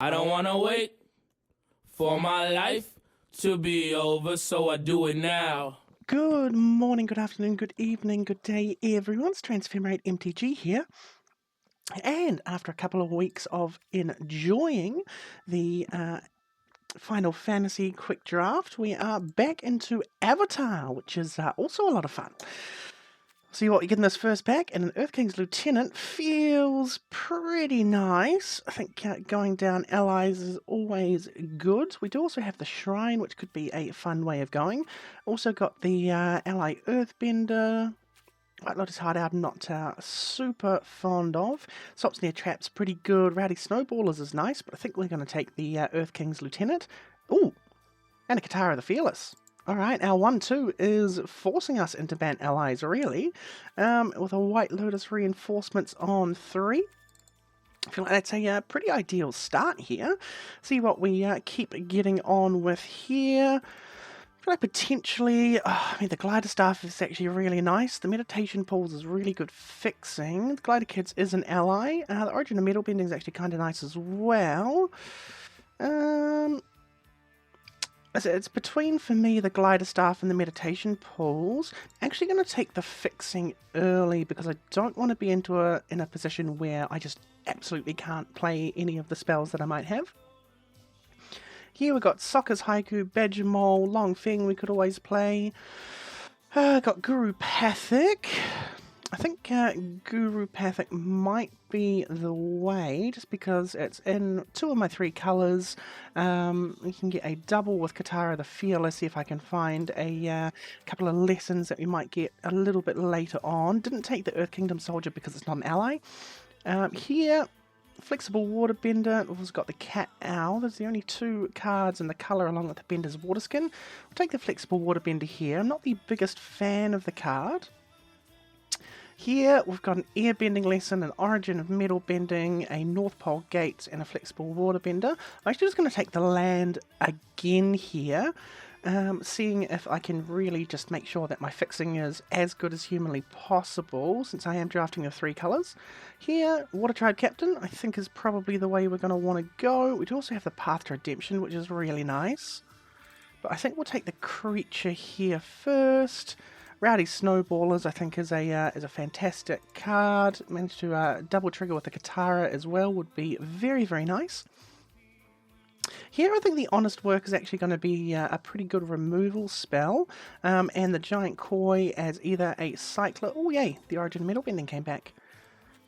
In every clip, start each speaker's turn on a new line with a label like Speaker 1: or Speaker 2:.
Speaker 1: I don't wanna wait for my life to be over, so I do it now.
Speaker 2: Good morning, good afternoon, good evening, good day, everyone. It's Transphemerate MTG here. And after a couple of weeks of enjoying the Final Fantasy quick draft, we are back into Avatar, which is also a lot of fun. See what you get in this first pack, and an Earth King's Lieutenant feels pretty nice. I think going down allies is always good. We do also have the Shrine, which could be a fun way of going. Also got the ally Earthbender. White Lotus Hard Out, I'm not super fond of. Stops Near Trap's pretty good. Rowdy Snowballers is nice, but I think we're going to take the Earth King's Lieutenant. Ooh, and a Katara the Fearless. Alright, our 1-2 is forcing us into ban allies, really. With a White Lotus reinforcements on 3. I feel like that's a pretty ideal start here. See what we keep getting on with here. I feel like potentially, I mean, the Glider Staff is actually really nice. The Meditation Pools is really good fixing. The Glider Kids is an ally. The Origin of Metal Bending is actually kind of nice as well. It's between, for me, the Glider Staff and the Meditation Pools. I'm actually going to take the fixing early because I don't want to be in a position where I just absolutely can't play any of the spells that I might have. Here we've got Sokka's Haiku, Badger Mole, Long Feng we could always play. Got Guru Pathic. I think Guru Pathic might be the way, just because it's in 2 of my 3 colours. We can get a double with Katara the Fearless, see if I can find a couple of lessons that we might get a little bit later on. Didn't take the Earth Kingdom Soldier because it's not an ally. Here, Flexible Waterbender. We've also got the Cat Owl. There's the only 2 cards in the colour along with the Bender's Waterskin. We'll take the Flexible Waterbender here. I'm not the biggest fan of the card. Here we've got an Airbending Lesson, an Origin of Metal Bending, a North Pole Gates, and a Flexible Waterbender. I'm actually just going to take the land again here, seeing if I can really just make sure that my fixing is as good as humanly possible, since I am drafting of 3 colours. Here, Water Tribe Captain, I think is probably the way we're going to want to go. We do also have the Path to Redemption, which is really nice. But I think we'll take the creature here first. Rowdy Snowballers, I think, is a fantastic card. Managed to double trigger with the Katara as well would be very, very nice. Here I think the Honest Work is actually going to be a pretty good removal spell. And the Giant Koi as either a Cycler. Oh yay, the Origin Metal Bending came back.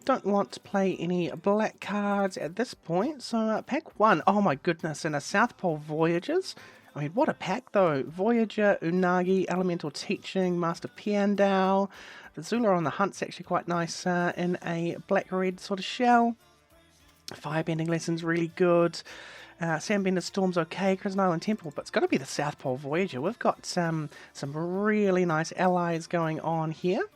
Speaker 2: Don't want to play any black cards at this point, so pack 1. Oh my goodness, and a South Pole Voyagers. I mean, what a pack though. Voyager, Unagi, Elemental Teaching, Master Piandao. The Zula on the Hunt's actually quite nice in a black-red sort of shell. Firebending Lesson's really good. Sandbender Storm's okay. Crescent Island Temple, but it's got to be the South Pole Voyager. We've got some really nice allies going on here.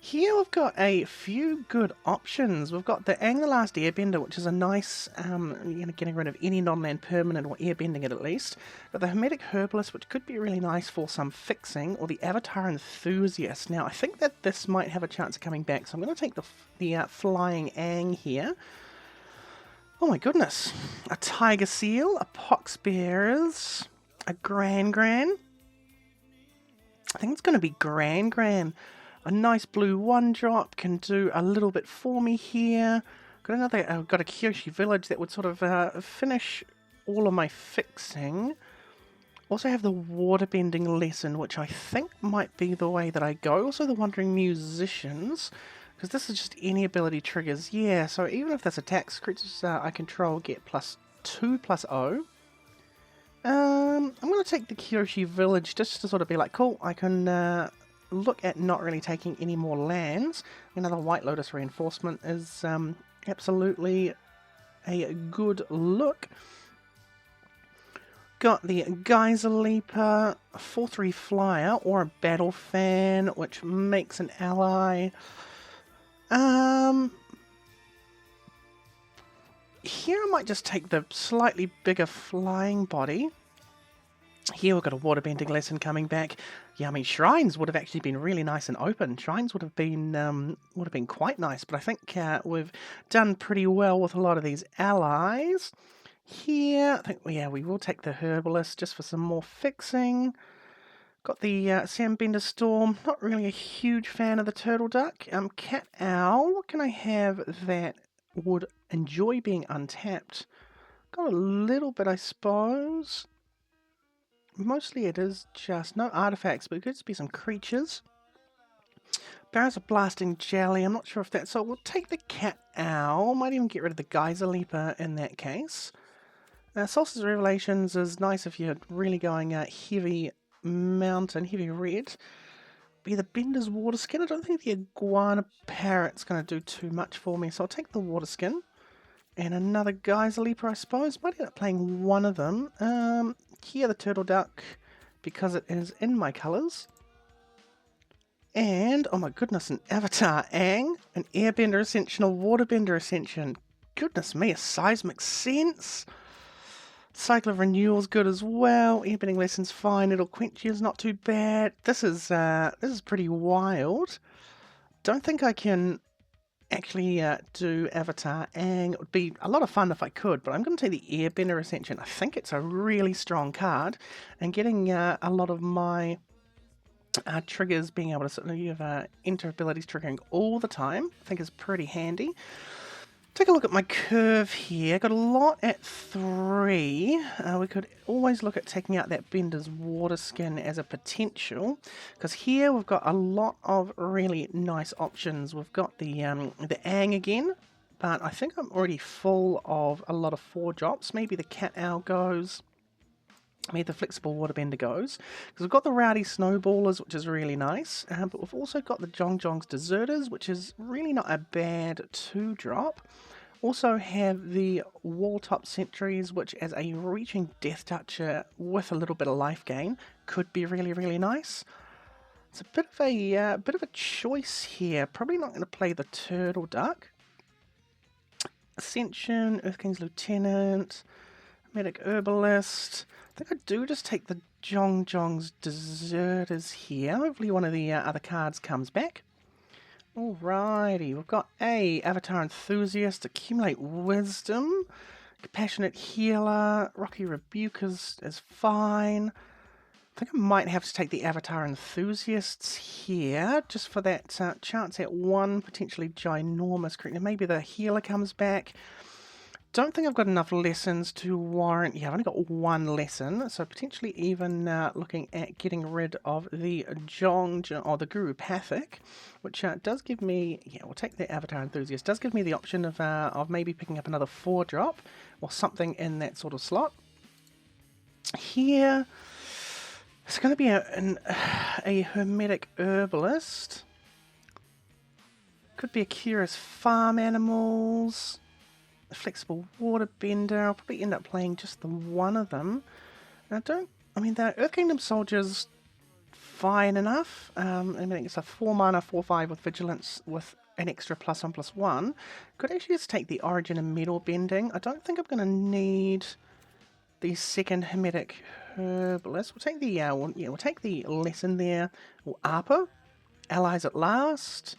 Speaker 2: Here we've got a few good options. We've got the Aang the Last Airbender, which is a nice, getting rid of any non-land permanent or airbending it at least. Got the Hermetic Herbalist, which could be really nice for some fixing, or the Avatar Enthusiast. Now, I think that this might have a chance of coming back, so I'm going to take the Flying Aang here. Oh my goodness. A Tiger Seal, a Poxbearers, a Gran. I think it's going to be Gran. A nice blue 1-drop can do a little bit for me here. Got a Kyoshi Village that would sort of finish all of my fixing. Also have the Waterbending Lesson, which I think might be the way that I go. Also the Wandering Musicians, because this is just any ability triggers. Yeah, so even if this attacks, creatures I control get +2/+0. I'm going to take the Kyoshi Village just to sort of be like, cool, I can look at not really taking any more lands. Another White Lotus reinforcement is absolutely a good look. Got the Geyser Leaper, a 4/3 flyer, or a Battle Fan, which makes an ally. Here I might just take the slightly bigger flying body. Here we've got a waterbending lesson coming back. Yeah, I mean, shrines would have actually been really nice and open. Shrines would have been quite nice, but I think we've done pretty well with a lot of these allies. Here, I think, yeah, we will take the herbalist just for some more fixing. Got the Sandbender Storm. Not really a huge fan of the Turtle Duck. Cat Owl. What can I have that would enjoy being untapped? Got a little bit, I suppose. Mostly it is just no artifacts, but it could just be some creatures. Barrows of Blasting Jelly. I'm not sure if that's... So we'll take the Cat Owl. Might even get rid of the Geyser Leaper in that case. Solstice Revelations is nice if you're really going heavy mountain, heavy red. Be the Bender's Water Skin. I don't think the Iguana Parrot's going to do too much for me, so I'll take the Water Skin. And another Geyser Leaper, I suppose. Might end up playing one of them. Here, the Turtle Duck, because it is in my colours. And, oh my goodness, an Avatar Aang, an Airbender Ascension, a Waterbender Ascension. Goodness me, a Seismic Sense. Cycle of Renewal's good as well. Airbending Lesson's fine. It'll quench you is not too bad. This is pretty wild. Don't think I can actually do Avatar Aang. It would be a lot of fun if I could, but I'm going to take the Airbender Ascension. I think it's a really strong card, and getting a lot of my triggers, being able to sort of have enter abilities triggering all the time, I think is pretty handy. Take a look at my curve here. Got a lot at 3. We could always look at taking out that Bender's Water Skin as a potential, because here we've got a lot of really nice options. We've got the Aang again, but I think I'm already full of a lot of 4-drops. Maybe the Cat Owl goes. Maybe the Flexible Waterbender goes. Because we've got the Rowdy Snowballers, which is really nice. But we've also got the Jong's Deserters, which is really not a bad 2-drop. Also have the Walltop Sentries, which as a reaching Death Toucher with a little bit of life gain could be really, really nice. It's a bit of a choice here. Probably not going to play the Turtle Duck. Ascension, Earth King's Lieutenant, Medic Herbalist. I think I do just take the Jong's Deserters here. Hopefully one of the other cards comes back. Alrighty, we've got a Avatar Enthusiast, Accumulate Wisdom, Compassionate Healer, Rocky Rebuke is fine. I think I might have to take the Avatar Enthusiasts here, just for that chance at one potentially ginormous creature. Maybe the Healer comes back. Don't think I've got enough lessons to warrant... Yeah, I've only got 1 lesson, so potentially even looking at getting rid of the or the Guru Pathic, which does give me... Yeah, we'll take the Avatar Enthusiast. Does give me the option of maybe picking up another 4-drop, or something in that sort of slot. Here, it's going to be a Hermetic Herbalist. Could be a Curious Farm Animals... Flexible Waterbender. I'll probably end up playing just the one of them. I mean, the Earth Kingdom Soldier's fine enough. I mean, it's a 4-mana, 4/5 with Vigilance with an extra +1/+1. Could actually just take the Origin and Metal Bending. I don't think I'm going to need the second Hermetic Herbalist. We'll take the we'll take the lesson there. Or ARPA, Allies at Last.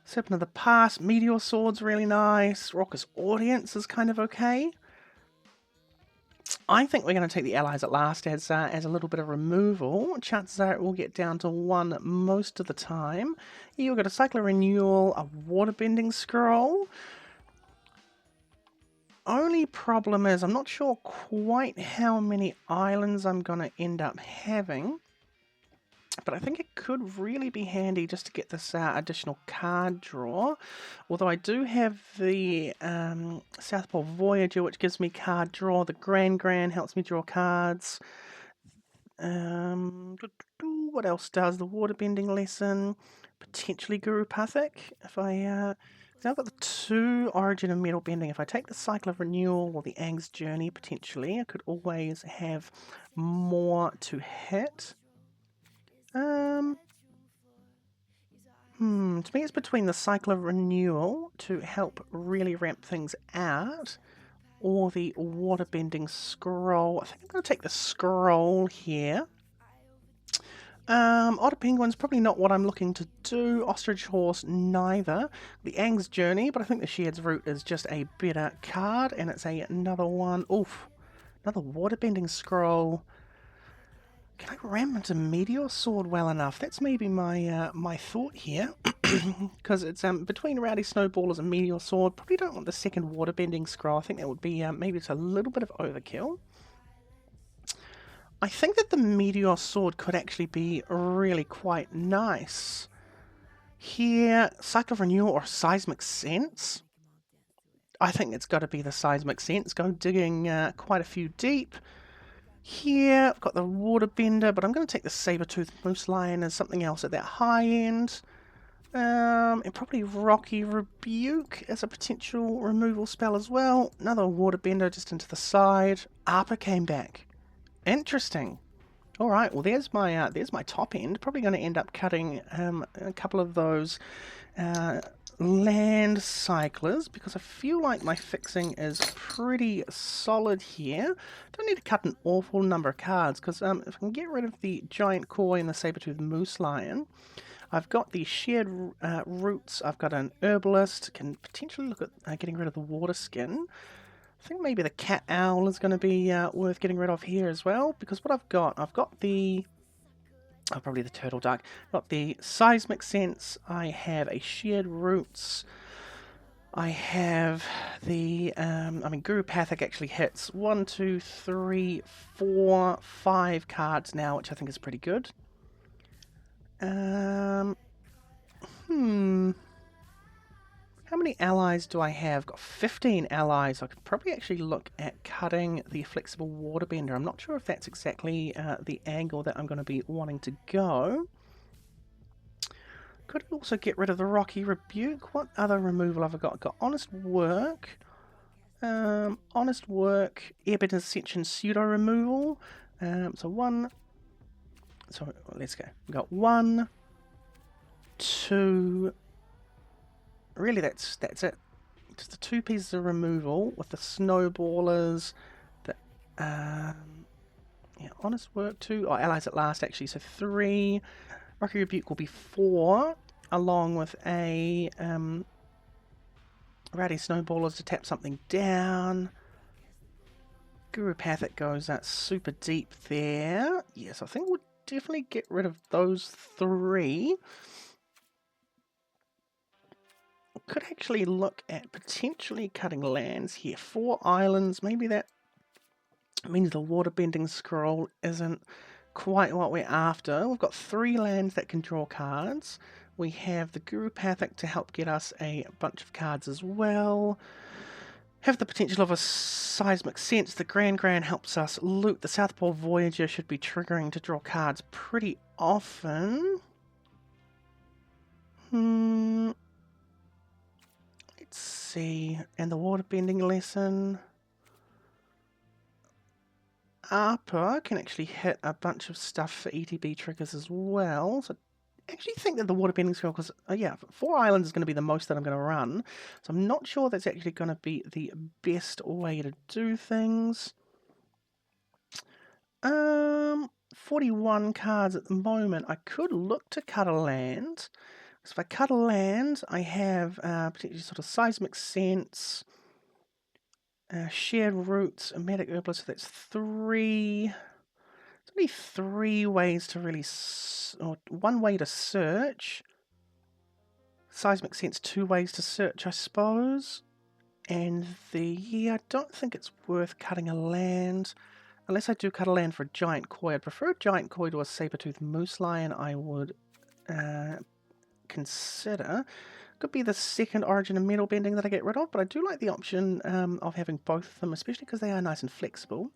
Speaker 2: Serpent of the Past, Meteor Sword's really nice. Raucous Audience is kind of okay. I think we're going to take the Allies at Last as a little bit of removal. Chances are it will get down to 1 most of the time. Here we've got a Cycle of Renewal, a Waterbending Scroll. Only problem is I'm not sure quite how many islands I'm going to end up having. But I think it could really be handy just to get this additional card draw. Although I do have the South Pole Voyager, which gives me card draw. The Gran helps me draw cards. What else does? The Waterbending Lesson. Potentially Guru Pathic. If I... I've got the 2 Origin and Metal Bending. If I take the Cycle of Renewal or the Aang's Journey, potentially, I could always have more to hit. To me it's between the Cycle of Renewal to help really ramp things out, or the waterbending scroll. I think I'm going to take the scroll here. Otter Penguin's probably not what I'm looking to do. Ostrich Horse, neither. The Ang's Journey, but I think the Shed's Route is just a better card, and it's another one. Oof. Another waterbending scroll. Can I ram into Meteor Sword well enough? That's maybe my my thought here. Because it's between Rowdy Snowballers and Meteor Sword. Probably don't want the second waterbending scroll. I think that would be maybe it's a little bit of overkill. I think that the Meteor Sword could actually be really quite nice. Here, Cycle of Renewal or Seismic Sense. I think it's got to be the Seismic Sense. Go digging quite a few deep. Here, I've got the Waterbender, but I'm going to take the Saber-Toothed Moose Lion as something else at that high end. And probably Rocky Rebuke as a potential removal spell as well. Another Waterbender just into the side. ARPA came back. Interesting. All right, well there's my top end. Probably going to end up cutting a couple of those land cyclers because I feel like my fixing is pretty solid here. Don't need to cut an awful number of cards because if I can get rid of the Giant Koi and the Saber-Toothed Moose Lion, I've got the Shared Roots, I've got an Herbalist, can potentially look at getting rid of the Water Skin. I think maybe the Cat Owl is going to be worth getting rid of here as well, because what I've got the... Oh, probably the Turtle Duck. Got the Seismic Sense, I have a Shared Roots, I have the... Gurupathic actually hits 1, 2, 3, 4, 5 cards now, which I think is pretty good. How many allies do I have? Got 15 allies. I could probably actually look at cutting the Flexible Waterbender. I'm not sure if that's exactly the angle that I'm going to be wanting to go. Could also get rid of the Rocky Rebuke. What other removal have I got? I've got Honest Work. Honest Work, Airbender Ascension Pseudo Removal. Let's go. We've got 1, 2... Really, that's it. Just the 2 pieces of removal with the Snowballers. The Honest Work 2. Oh, Allies at Last actually. So 3. Rocky Rebuke will be 4, along with a Rowdy Snowballers to tap something down. Gurupathic goes super deep there. Yes, I think we'll definitely get rid of those 3. Could actually look at potentially cutting lands here. 4 islands, maybe that means the waterbending scroll isn't quite what we're after. We've got 3 lands that can draw cards. We have the Gurupathic to help get us a bunch of cards as well. Have the potential of a Seismic Sense. The Grand helps us loot. The South Pole Voyager should be triggering to draw cards pretty often. Let's see, and the waterbending lesson. ARPA can actually hit a bunch of stuff for ETB triggers as well. So I actually think that the waterbending skill, because 4 islands is going to be the most that I'm going to run. So I'm not sure that's actually going to be the best way to do things. 41 cards at the moment. I could look to cut a land. So if I cut a land, I have potentially sort of Seismic Sense, Shared Roots, a Medic Herbalist, so that's 3. There's only 3 ways to really... or 1 way to search. Seismic Sense, 2 ways to search, I suppose. And I don't think it's worth cutting a land. Unless I do cut a land for a Giant Koi. I'd prefer a Giant Koi to a Saber-Toothed Moose Lion, I would consider. Could be the second Origin of Metal Bending that I get rid of, but I do like the option of having both of them, especially because they are nice and flexible.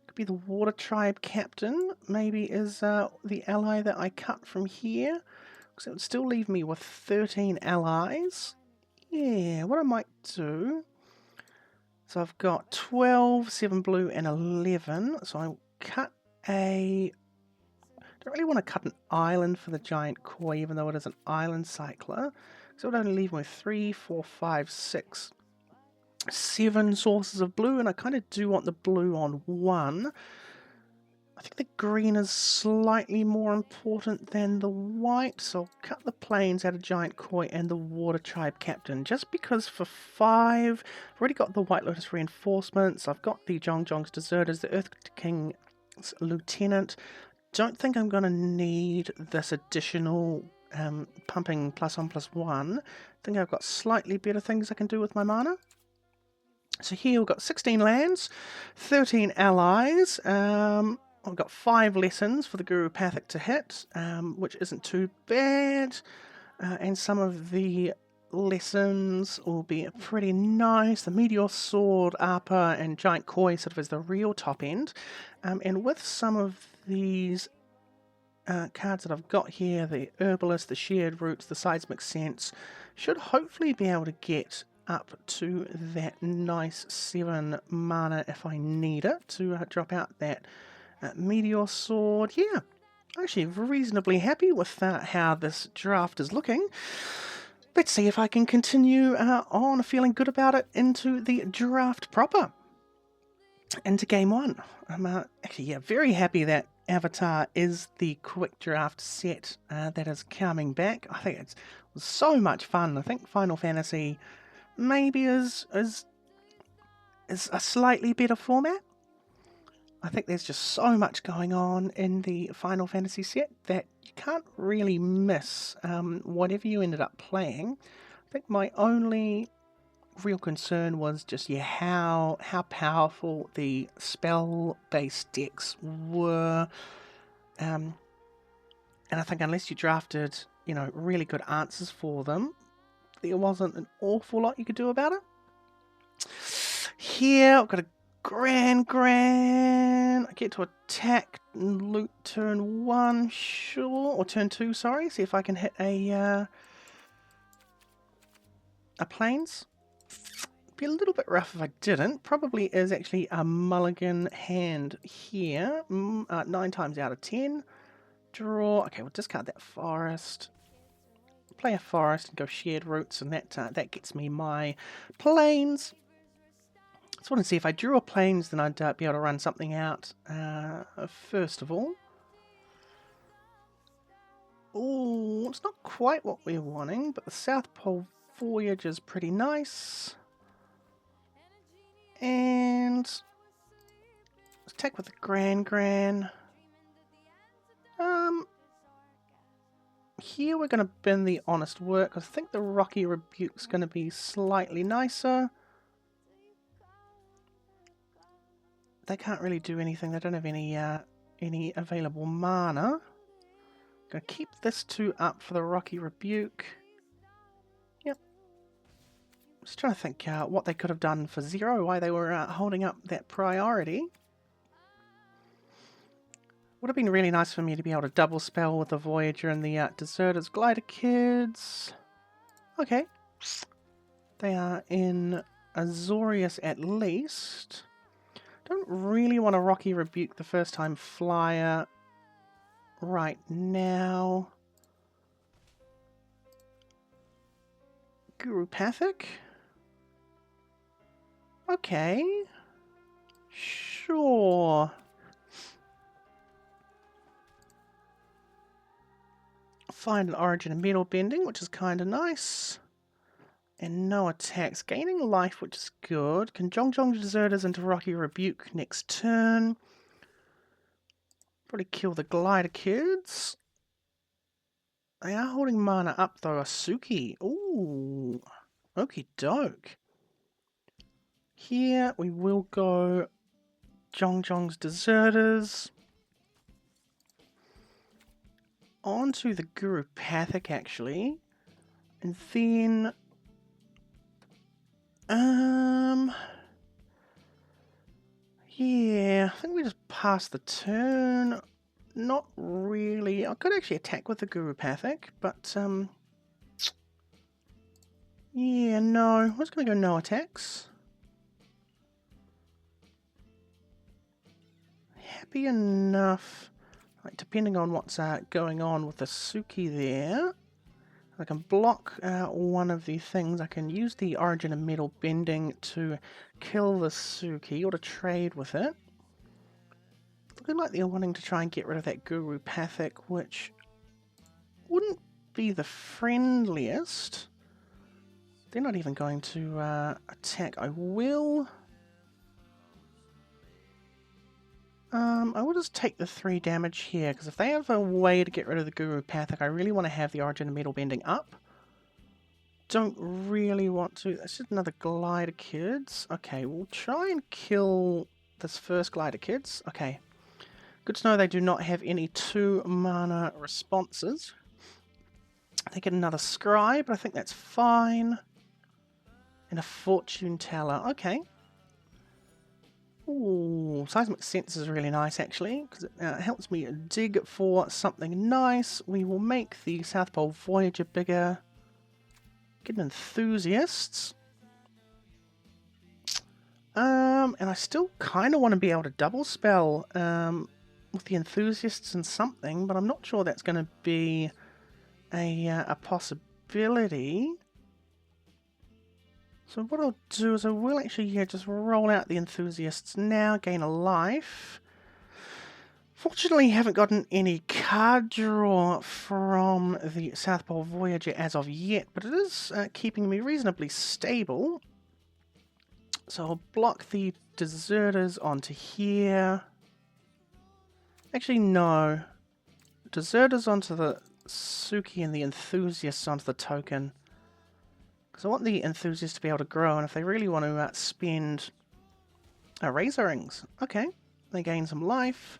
Speaker 2: Could be the Water Tribe Captain, maybe is the ally that I cut from here, because it would still leave me with 13 allies. Yeah, what I might do... So I've got 12, 7 blue, and 11. So I'll cut a... I don't really want to cut an island for the Giant Koi, even though it is an island cycler. So it would only leave me with 3, 4, 5, 6. 7 sources of blue, and I kind of do want the blue on 1. I think the green is slightly more important than the white, so I'll cut the plains out of Giant Koi and the Water Tribe Captain, just because for 5, I've already got the White Lotus reinforcements, I've got the Zhongzhong's Deserters, the Earth King's Lieutenant. Don't think I'm going to need this additional pumping +1/+1. I think I've got slightly better things I can do with my mana. So here we've got 16 lands, 13 allies. I've got 5 lessons for the Gurupathic to hit, which isn't too bad. And some of the lessons will be pretty nice. The Meteor Sword, APA, and Giant Koi sort of as the real top end. And with some of these cards that I've got here, the Herbalist, the Shared Roots, the Seismic Sense, should hopefully be able to get up to that nice 7 mana if I need it to drop out that Meteor Sword. Yeah, actually reasonably happy with how this draft is looking. Let's see if I can continue on feeling good about it into the draft proper. Into game 1. I'm actually very happy that Avatar is the quick draft set that is coming back. I think it was so much fun. I think Final Fantasy maybe is a slightly better format. I think there's just so much going on in the Final Fantasy set that you can't really miss whatever you ended up playing. I think my only real concern was just how powerful the spell-based decks were, and I think unless you drafted really good answers for them, there wasn't an awful lot you could do about it. Here I've got a Grand. I get to attack and loot turn 1, sure, or turn 2, sorry. See if I can hit a plains. Be a little bit rough if I didn't. Probably is actually a mulligan hand here. 9 times out of 10. Draw. Okay, we'll discard that forest. Play a forest and go Shared Roots, and that gets me my plains. I just want to see if I drew a plains, then I'd be able to run something out first of all. Oh, it's not quite what we're wanting, but the South Pole Voyage is pretty nice. And let's attack with the Gran. Here we're going to bin the Honest Work. I think the Rocky Rebuke's going to be slightly nicer. They can't really do anything. They don't have any available mana. Gonna keep this 2 up for the Rocky Rebuke. Yep. Just trying to think what they could have done for 0, why they were holding up that priority. Would have been really nice for me to be able to double spell with the Voyager and the Deserters Glider Kids. Okay. They are in Azorius at least. Don't really want a Rocky Rebuke the first time flyer right now. Gurupathic? Okay. Sure. Find an Origin and Metal Bending, which is kind of nice. And no attacks. Gaining life, which is good. Can Zhongzhong Deserters into Rocky Rebuke next turn. Probably kill the Glider Kids. They are holding mana up though. Asuki. Ooh. Okie doke. Here we will go Zhongzhong's Deserters. Onto the Gurupathic actually. And then yeah, I think we just pass the turn. Not really. I could actually attack with the Gurupathic, but yeah, no. I'm just gonna go no attacks. Happy enough. Like, depending on what's going on with the Suki there. I can block one of the things. I can use the Origin of Metal Bending to kill the Suki or to trade with it. Looking like they're wanting to try and get rid of that Guru Pathic, which wouldn't be the friendliest. They're not even going to attack. I will just take the 3 damage here, because if they have a way to get rid of the Guru Pathic, I really want to have the Origin of Metal Bending up. Don't really want to. That's just another Glider Kids. Okay, we'll try and kill this first Glider Kids. Okay. Good to know they do not have any 2 mana responses. They get another Scribe, but I think that's fine. And a Fortune Teller. Okay. Ooh, Seismic Sense is really nice actually, because it helps me dig for something nice. We will make the South Pole Voyager bigger. Get Enthusiasts. And I still kind of want to be able to double spell with the Enthusiasts and something, but I'm not sure that's going to be a possibility. So what I'll do is I will actually just roll out the Enthusiasts now, gain a life. Fortunately, haven't gotten any card draw from the South Pole Voyager as of yet, but it is keeping me reasonably stable. So I'll block the Deserters onto here. Actually, no. Deserters onto the Suki and the Enthusiasts onto the token. Because I want the Enthusiasts to be able to grow, and if they really want to spend Razor Rings. Okay, they gain some life.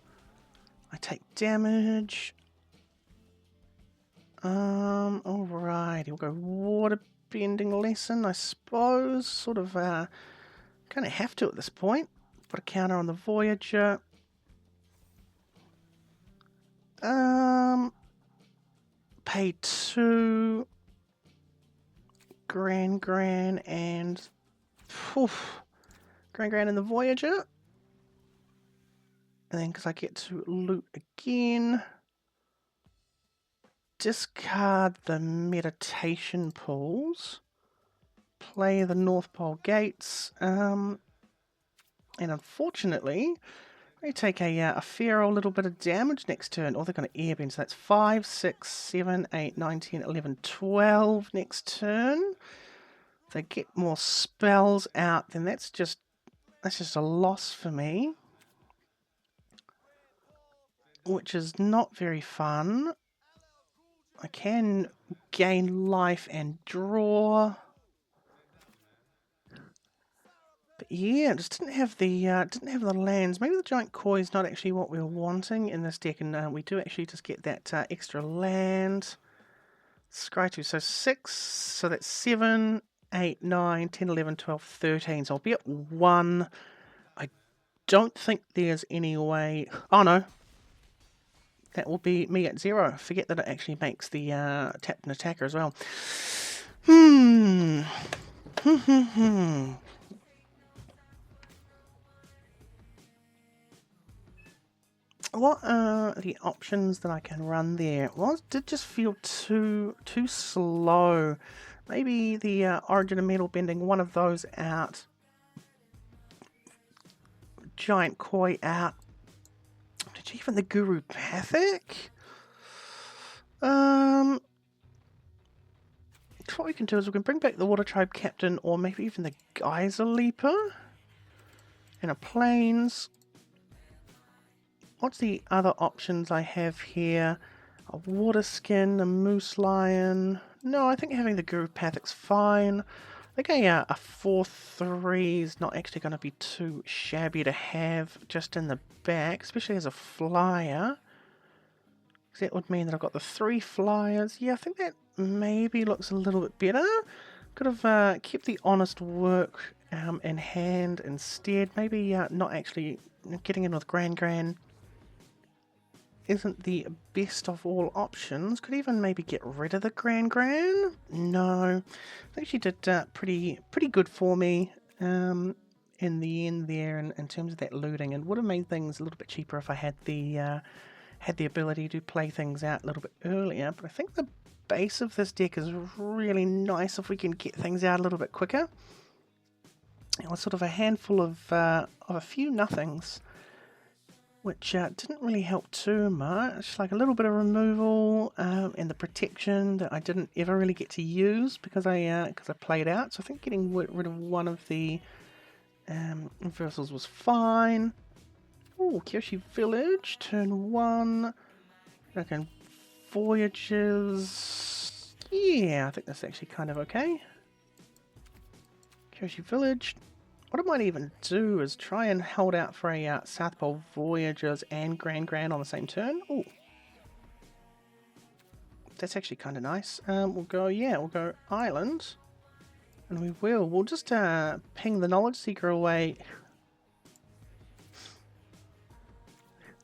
Speaker 2: I take damage. Alrighty, we'll go Water Bending Lesson, I suppose. Sort of, kind of have to at this point. Put a counter on the Voyager. Pay 2. Gran and Gran and the Voyager, and then because I get to loot again, discard the meditation pools, play the North Pole Gates, and unfortunately they take a fair old little bit of damage next turn. Or they're going to airbend, so that's 5, 6, 7, 8, 9, 10, 11, 12 next turn. If they get more spells out, then that's just a loss for me, which is not very fun. I can gain life and draw. But yeah, just didn't have the lands. Maybe the Giant Koi is not actually what we were wanting in this deck, and we do actually just get that extra land. Scry 2, so 6, so that's 7, 8, 9, 10, 11, 12, 13. So I'll be at 1. I don't think there's any way... Oh no. That will be me at 0. Forget that it actually makes the tapped and attacker as well. What are the options that I can run there? Well, it did just feel too slow. Maybe the Origin of Metal Bending, one of those out. Giant Koi out. Did you even the Guru Pathic? What we can do is we can bring back the Water Tribe Captain, or maybe even the Geyser Leaper. And a Plains. What's the other options I have here? A Water Skin, a Moose Lion. No, I think having the Guru Pathic's fine. I think a 4/3 is not actually going to be too shabby to have just in the back, especially as a flyer. Because that would mean that I've got the 3 flyers. Yeah, I think that maybe looks a little bit better. Could have kept the Honest Work in hand instead. Maybe not actually getting in with Gran isn't the best of all options. Could even maybe get rid of the Gran. No, I think she did pretty good for me in the end there in terms of that looting, and would have made things a little bit cheaper if I had the ability to play things out a little bit earlier. But I think the base of this deck is really nice if we can get things out a little bit quicker. It was sort of a handful of a few nothings, which didn't really help too much. Like a little bit of removal and the protection that I didn't ever really get to use because I played out. So I think getting rid of one of the reversals was fine. Oh, Kyoshi Village, turn 1. Okay, Voyages. Yeah, I think that's actually kind of okay. Kyoshi Village. What I might even do is try and hold out for a South Pole Voyagers and Grand on the same turn. Oh, that's actually kind of nice. We'll go Island. And we'll just ping the Knowledge Seeker away.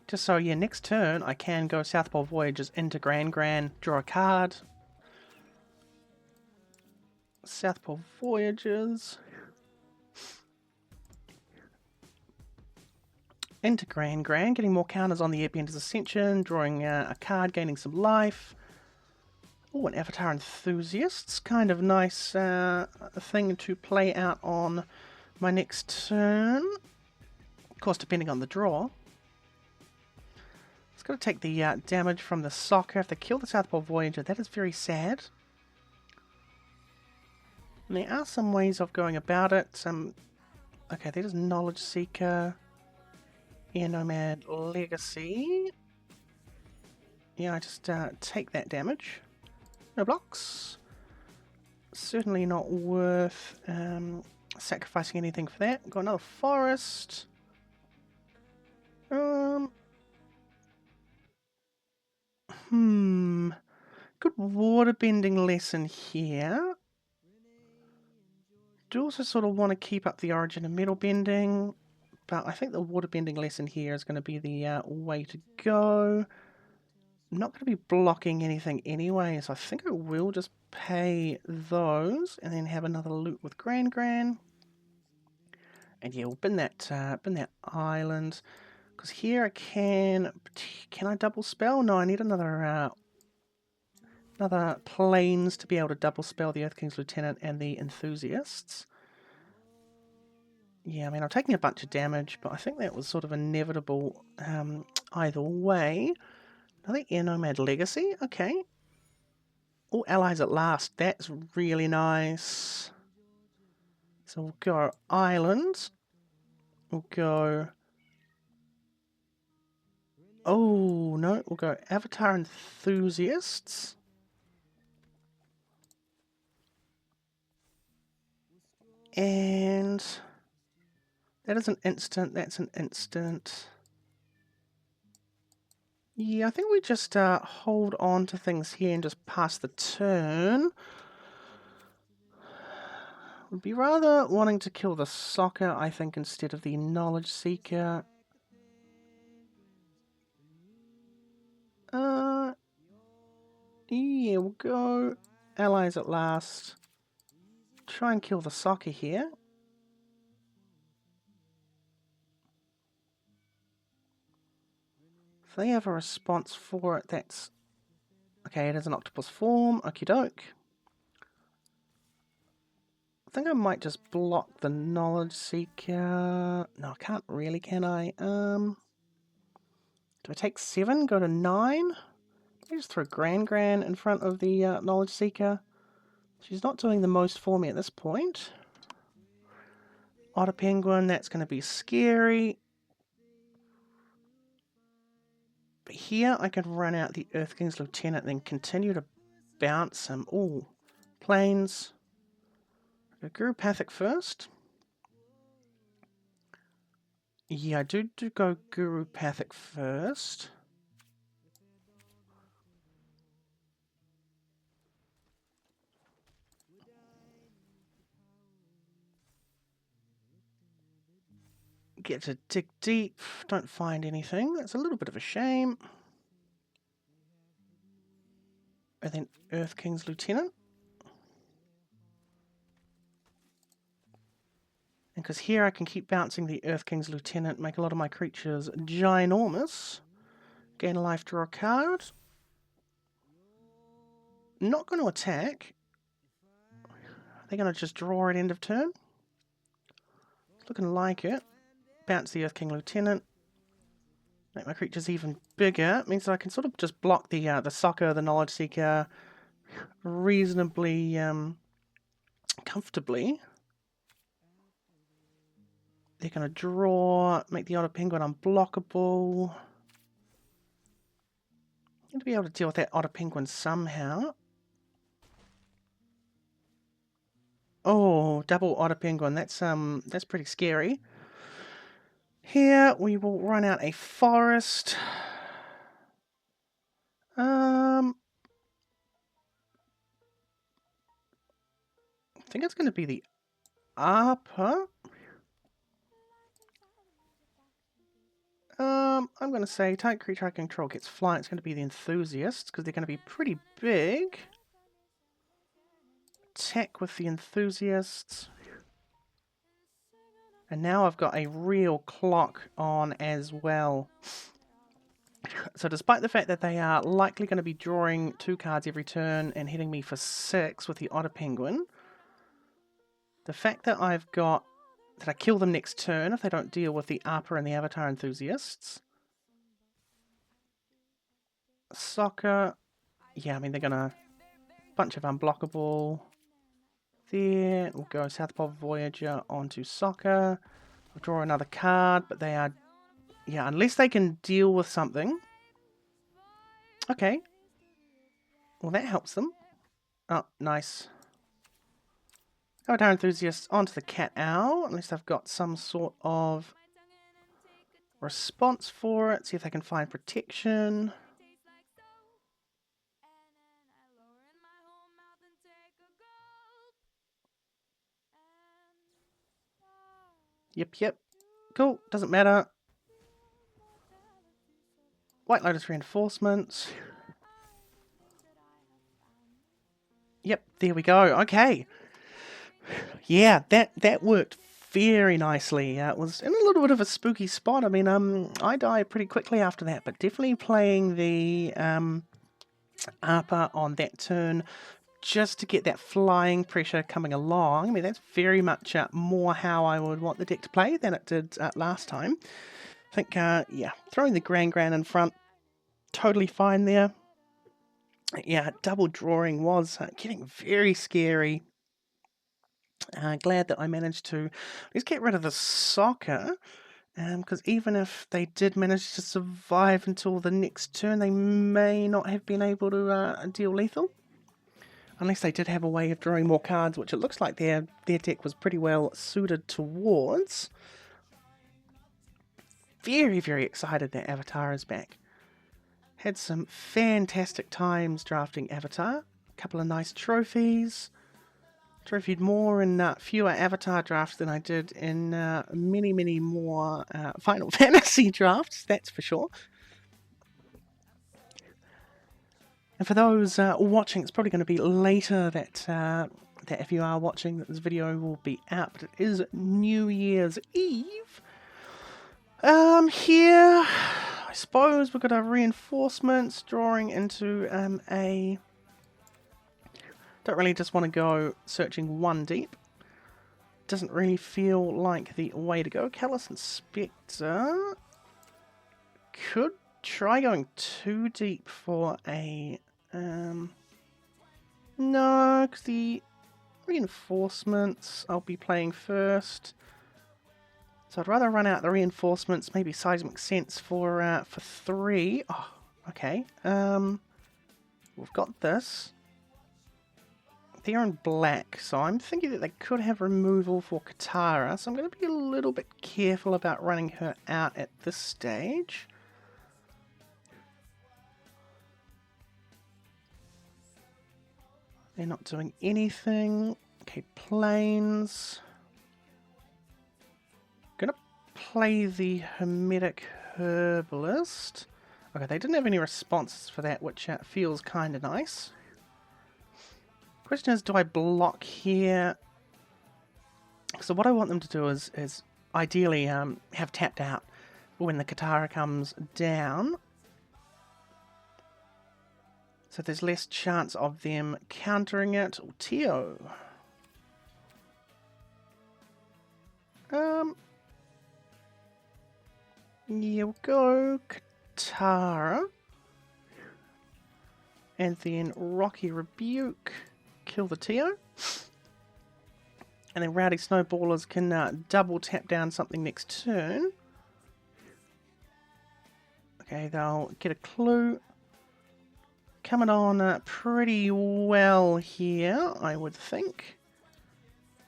Speaker 2: Just so, yeah, next turn I can go South Pole Voyagers into Grand, draw a card. South Pole Voyagers. Into Grand, getting more counters on the Airbender's Ascension, drawing a card, gaining some life. Oh, an Avatar Enthusiasts, kind of nice thing to play out on my next turn. Of course, depending on the draw. It's got to take the damage from the soccer. If they kill the South Pole Voyager, that is very sad. And there are some ways of going about it. Okay, there's Knowledge Seeker. Air Nomad Legacy. Yeah, I just take that damage. No blocks. Certainly not worth sacrificing anything for that. Got another forest. Good water bending lesson here. Do also sort of want to keep up the origin of metal bending, but I think the water bending lesson here is going to be the way to go. I'm not going to be blocking anything anyway, so I think I will just pay those and then have another loot with Grand. And yeah, we'll bin that island. Because here I can I double spell? No, I need another planes to be able to double spell the Earth King's Lieutenant and the Enthusiasts. Yeah, I mean, I'm taking a bunch of damage, but I think that was sort of inevitable either way. Another Air Nomad Legacy, okay. Oh, Allies at Last, that's really nice. So we'll go Island. We'll go... Oh, no, we'll go Avatar Enthusiasts. And... that is an instant, that's an instant. Yeah, I think we just hold on to things here and just pass the turn. Would be rather wanting to kill the soccer, I think, instead of the Knowledge Seeker. Yeah, we'll go Allies at Last. Try and kill the soccer here. If they have a response for it, that's... okay, it is an octopus form. Okie doke. I think I might just block the Knowledge Seeker. No, I can't really, can I? Do I take 7, go to 9? Let me just throw Grand in front of the Knowledge Seeker. She's not doing the most for me at this point. Otter Penguin, that's going to be scary. But here I could run out the Earth King's Lieutenant and then continue to bounce him. Ooh, planes. Go Gurupathic first. Yeah, I do go Gurupathic first. Get to dig deep, don't find anything. That's a little bit of a shame. And then Earth King's Lieutenant. And because here I can keep bouncing the Earth King's Lieutenant, make a lot of my creatures ginormous. Gain a life, draw a card. not going to attack. They're going to just draw at end of turn. It's looking like it. Bounce the Earth King Lieutenant. Make my creatures even bigger. It means that I can sort of just block the Soccer, the Knowledge Seeker, reasonably comfortably. They're going to draw, make the Otter Penguin unblockable. I'm going to be able to deal with that Otter Penguin somehow. Oh, double Otter Penguin. That's pretty scary. Here we will run out a forest. I think it's going to be the Pauper. I'm going to say target creature I control gets flying. It's going to be the Enthusiasts because they're going to be pretty big. Attack with the Enthusiasts. And now I've got a real clock on as well. So despite the fact that they are likely going to be drawing 2 cards every turn and hitting me for 6 with the Otter Penguin, the fact that I kill them next turn if they don't deal with the Pauper and the Avatar Enthusiasts. Soccer, yeah, I mean they're going to bunch of unblockable. There, we'll go South Pole Voyager onto Soccer. I'll draw another card, but they are, yeah, unless they can deal with something. Okay. Well, that helps them. Oh, nice. Avatar Enthusiasts onto the Cat Owl, unless they've got some sort of response for it. See if they can find protection. Yep. Cool, doesn't matter. White Lotus Reinforcements. Yep, there we go. Okay. Yeah, that worked very nicely. It was in a little bit of a spooky spot. I mean, I died pretty quickly after that, but definitely playing the Pauper on that turn just to get that flying pressure coming along. I mean, that's very much more how I would want the deck to play than it did last time. I think, yeah, throwing the Grand in front, totally fine there. Yeah, double drawing was getting very scary. Glad that I managed to just get rid of the Soccer, because even if they did manage to survive until the next turn, they may not have been able to deal lethal. Unless they did have a way of drawing more cards, which it looks like their deck was pretty well suited towards. Very, very excited that Avatar is back. Had some fantastic times drafting Avatar. A couple of nice trophies. Trophied more in fewer Avatar drafts than I did in many, many more Final Fantasy drafts, that's for sure. And for those watching, it's probably going to be later that if you are watching, that this video will be out, but it is New Year's Eve. Here, I suppose we've got our reinforcements drawing into a... Don't really just want to go searching 1 deep. Doesn't really feel like the way to go. Callous Inspector could try going 2 deep for a... no, because the reinforcements I'll be playing first. So I'd rather run out the reinforcements, maybe Seismic Sense for 3. Oh, okay. We've got this. They're in black, so I'm thinking that they could have removal for Katara, so I'm going to be a little bit careful about running her out at this stage. They're not doing anything. Okay, planes. Gonna play the Hermetic Herbalist. Okay, they didn't have any responses for that, which feels kind of nice. Question is, do I block here? So what I want them to do is ideally have tapped out when the Katara comes down. So there's less chance of them countering it. Or Teo. Yeah, we'll go Katara. And then Rocky Rebuke. Kill the Teo. And then Rowdy Snowballers can double tap down something next turn. Okay, they'll get a clue. Coming on pretty well here, I would think.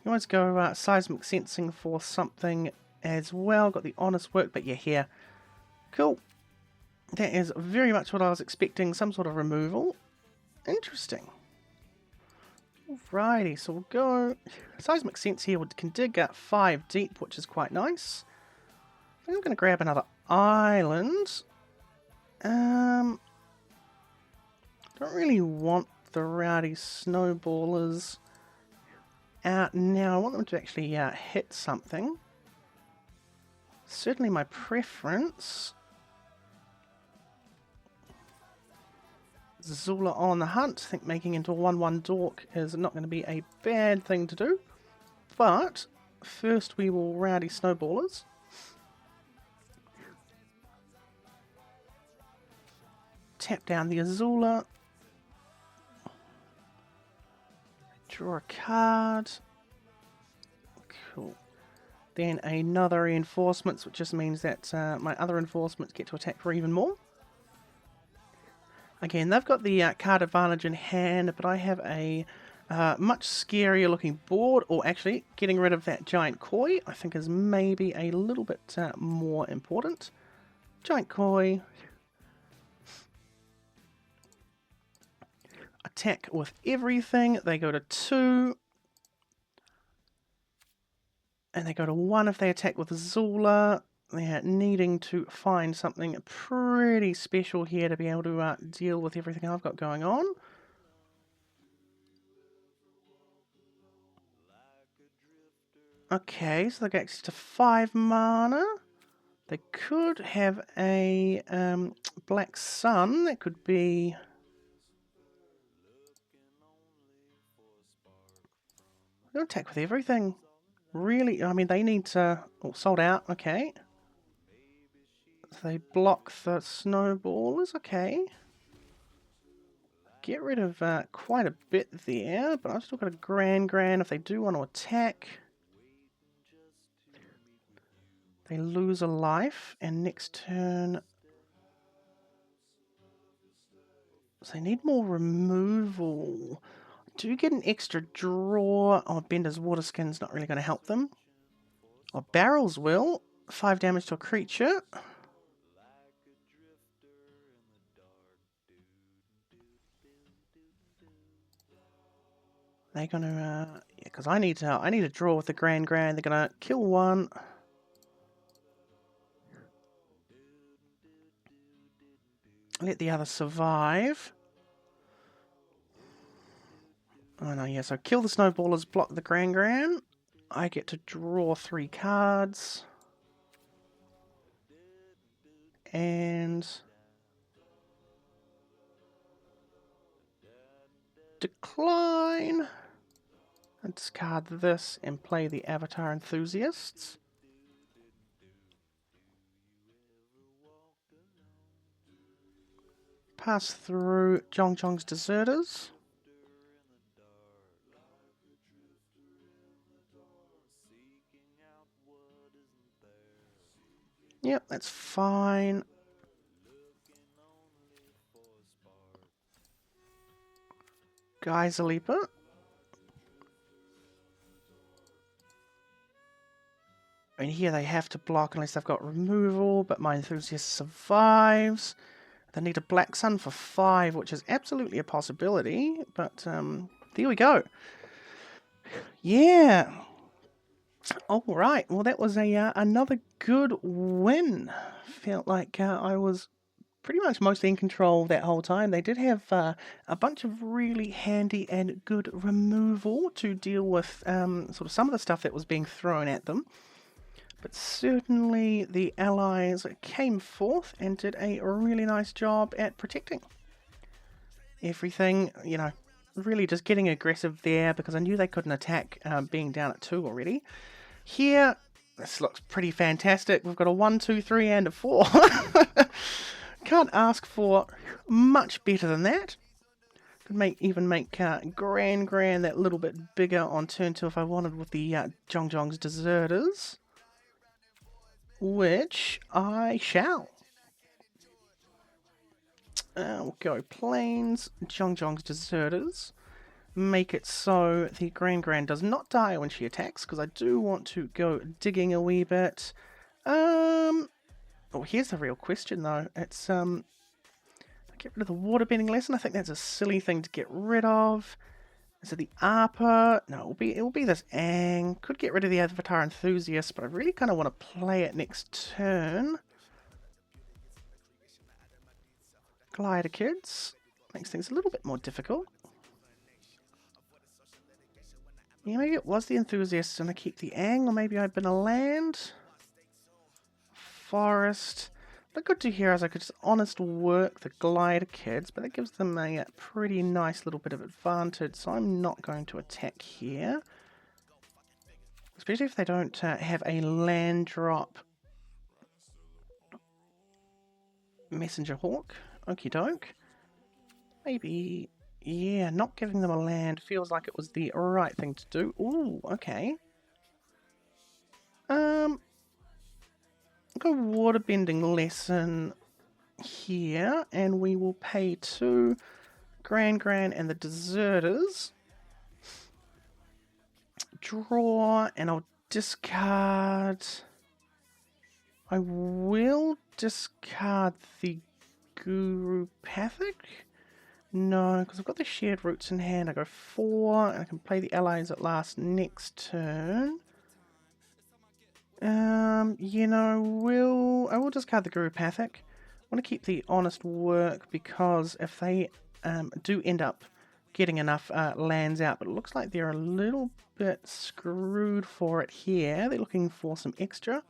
Speaker 2: You always go seismic sensing for something as well. Got the honest work, but yeah, here. Cool. That is very much what I was expecting. Some sort of removal. Interesting. Alrighty, so we'll go... Seismic sense here can dig 5 deep, which is quite nice. I think I'm going to grab another island. Don't really want the Rowdy Snowballers out now. I want them to actually hit something. Certainly my preference. Zula on the hunt. I think making into a 1/1 dork is not going to be a bad thing to do. But first we will Rowdy Snowballers. Tap down the Azula. Draw a card. Cool. Then another reinforcements, which just means that my other reinforcements get to attack for even more. Again, they've got the card advantage in hand, but I have a much scarier looking board, or actually getting rid of that giant koi, I think is maybe a little bit more important. Giant koi. Attack with everything. They go to 2. And they go to 1 if they attack with Zula. They're needing to find something pretty special here to be able to deal with everything I've got going on. Okay, so they get access to 5 mana. They could have a Black Sun. That could be... They'll attack with everything. Really, I mean, they need to... Oh, sold out, okay. So they block the snowballers, okay. Get rid of quite a bit there, but I've still got a Grand if they do want to attack. They lose a life, and next turn... So they need more removal. Do you get an extra draw? Oh, Bender's Water Skin's not really going to help them. Oh, Barrels will. 5 damage to a creature. They're going to, yeah, because I need to draw with the Grand. They're going to kill 1. Let the other survive. Oh no, yeah, so kill the snowballers, block the Grand. I get to draw 3 cards. And... decline. And discard this and play the Avatar Enthusiasts. Pass through Zhong's Deserters. Yep, that's fine. Geyser Leaper. And here they have to block unless they've got removal, but my Enthusiast survives. They need a Black Sun for 5, which is absolutely a possibility, but there we go. Yeah. Alright, well that was another good win. Felt like I was pretty much mostly in control that whole time. They did have a bunch of really handy and good removal to deal with sort of some of the stuff that was being thrown at them. But certainly the allies came forth and did a really nice job at protecting. everything, you know, really just getting aggressive there because I knew they couldn't attack being down at 2 already. Here, this looks pretty fantastic. We've got a 1, 2, 3 and a 4. Can't ask for much better than that. Could even make Gran that little bit bigger on turn 2 if I wanted with the Zhongzhong's Deserters. Which I shall. We'll go Plains, Zhongzhong's Deserters. Make it so the Gran does not die when she attacks, because I do want to go digging a wee bit. Oh, here's the real question though. It's get rid of the waterbending lesson. I think that's a silly thing to get rid of. Is it the ARPA? No, it will be this Ang. Could get rid of the Avatar Enthusiast, but I really kind of want to play it next turn. Glider Kids makes things a little bit more difficult. Yeah, maybe it was the Enthusiast and I keep the Ang, or maybe I've been a land. Forest. What I could do here is I could just honest work the Glider Kids, but that gives them a pretty nice little bit of advantage, so I'm not going to attack here. Especially if they don't have a land drop. Messenger Hawk. Okie doke. Maybe, yeah, not giving them a land feels like it was the right thing to do. Ooh, okay. Go waterbending lesson here, and we will pay 2 Gran and the Deserters. Draw, and I'll discard. I will discard the Gurupathic. No, because I've got the shared roots in hand. I go 4, and I can play the allies at last next turn. You know, I will discard the Gurupathic. I want to keep the honest work because if they do end up getting enough lands out, but it looks like they're a little bit screwed for it here. They're looking for some extra.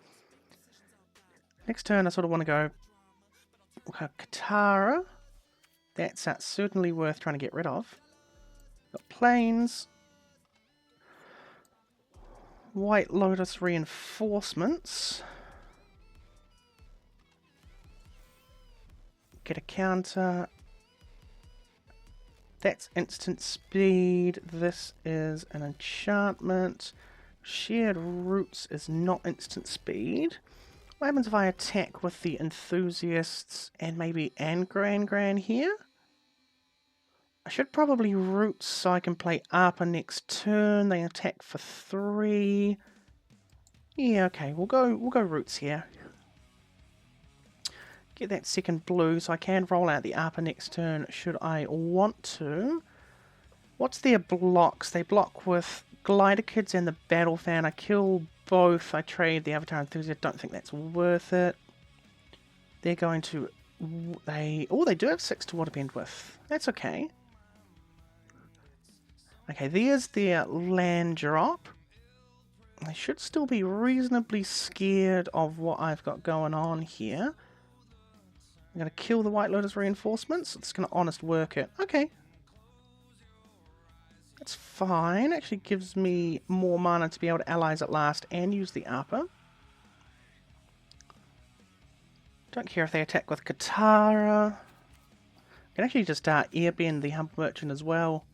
Speaker 2: Next turn, I sort of want to go Katara. That's certainly worth trying to get rid of. Got Plains. White Lotus reinforcements. Get a counter. That's instant speed. This is an enchantment. Shared roots is not instant speed. What happens if I attack with the Enthusiasts and maybe Gran here? I should probably roots so I can play ARPA next turn. They attack for 3. Yeah, okay, we'll go roots here. Get that second blue so I can roll out the ARPA next turn should I want to. What's their blocks? They block with Glider Kids and the Battle Fan. I kill both. I trade the Avatar Enthusiast. Don't think that's worth it. They're going to... they do have 6 to waterbend with. That's okay. Okay, there's their land drop. They should still be reasonably scared of what I've got going on here. I'm going to kill the White Lotus reinforcements. It's going to honest work it. Okay. That's fine. Actually gives me more mana to be able to allies at last and use the ARPA. Don't care if they attack with Katara. I can actually just airbend the Humble Merchant as well.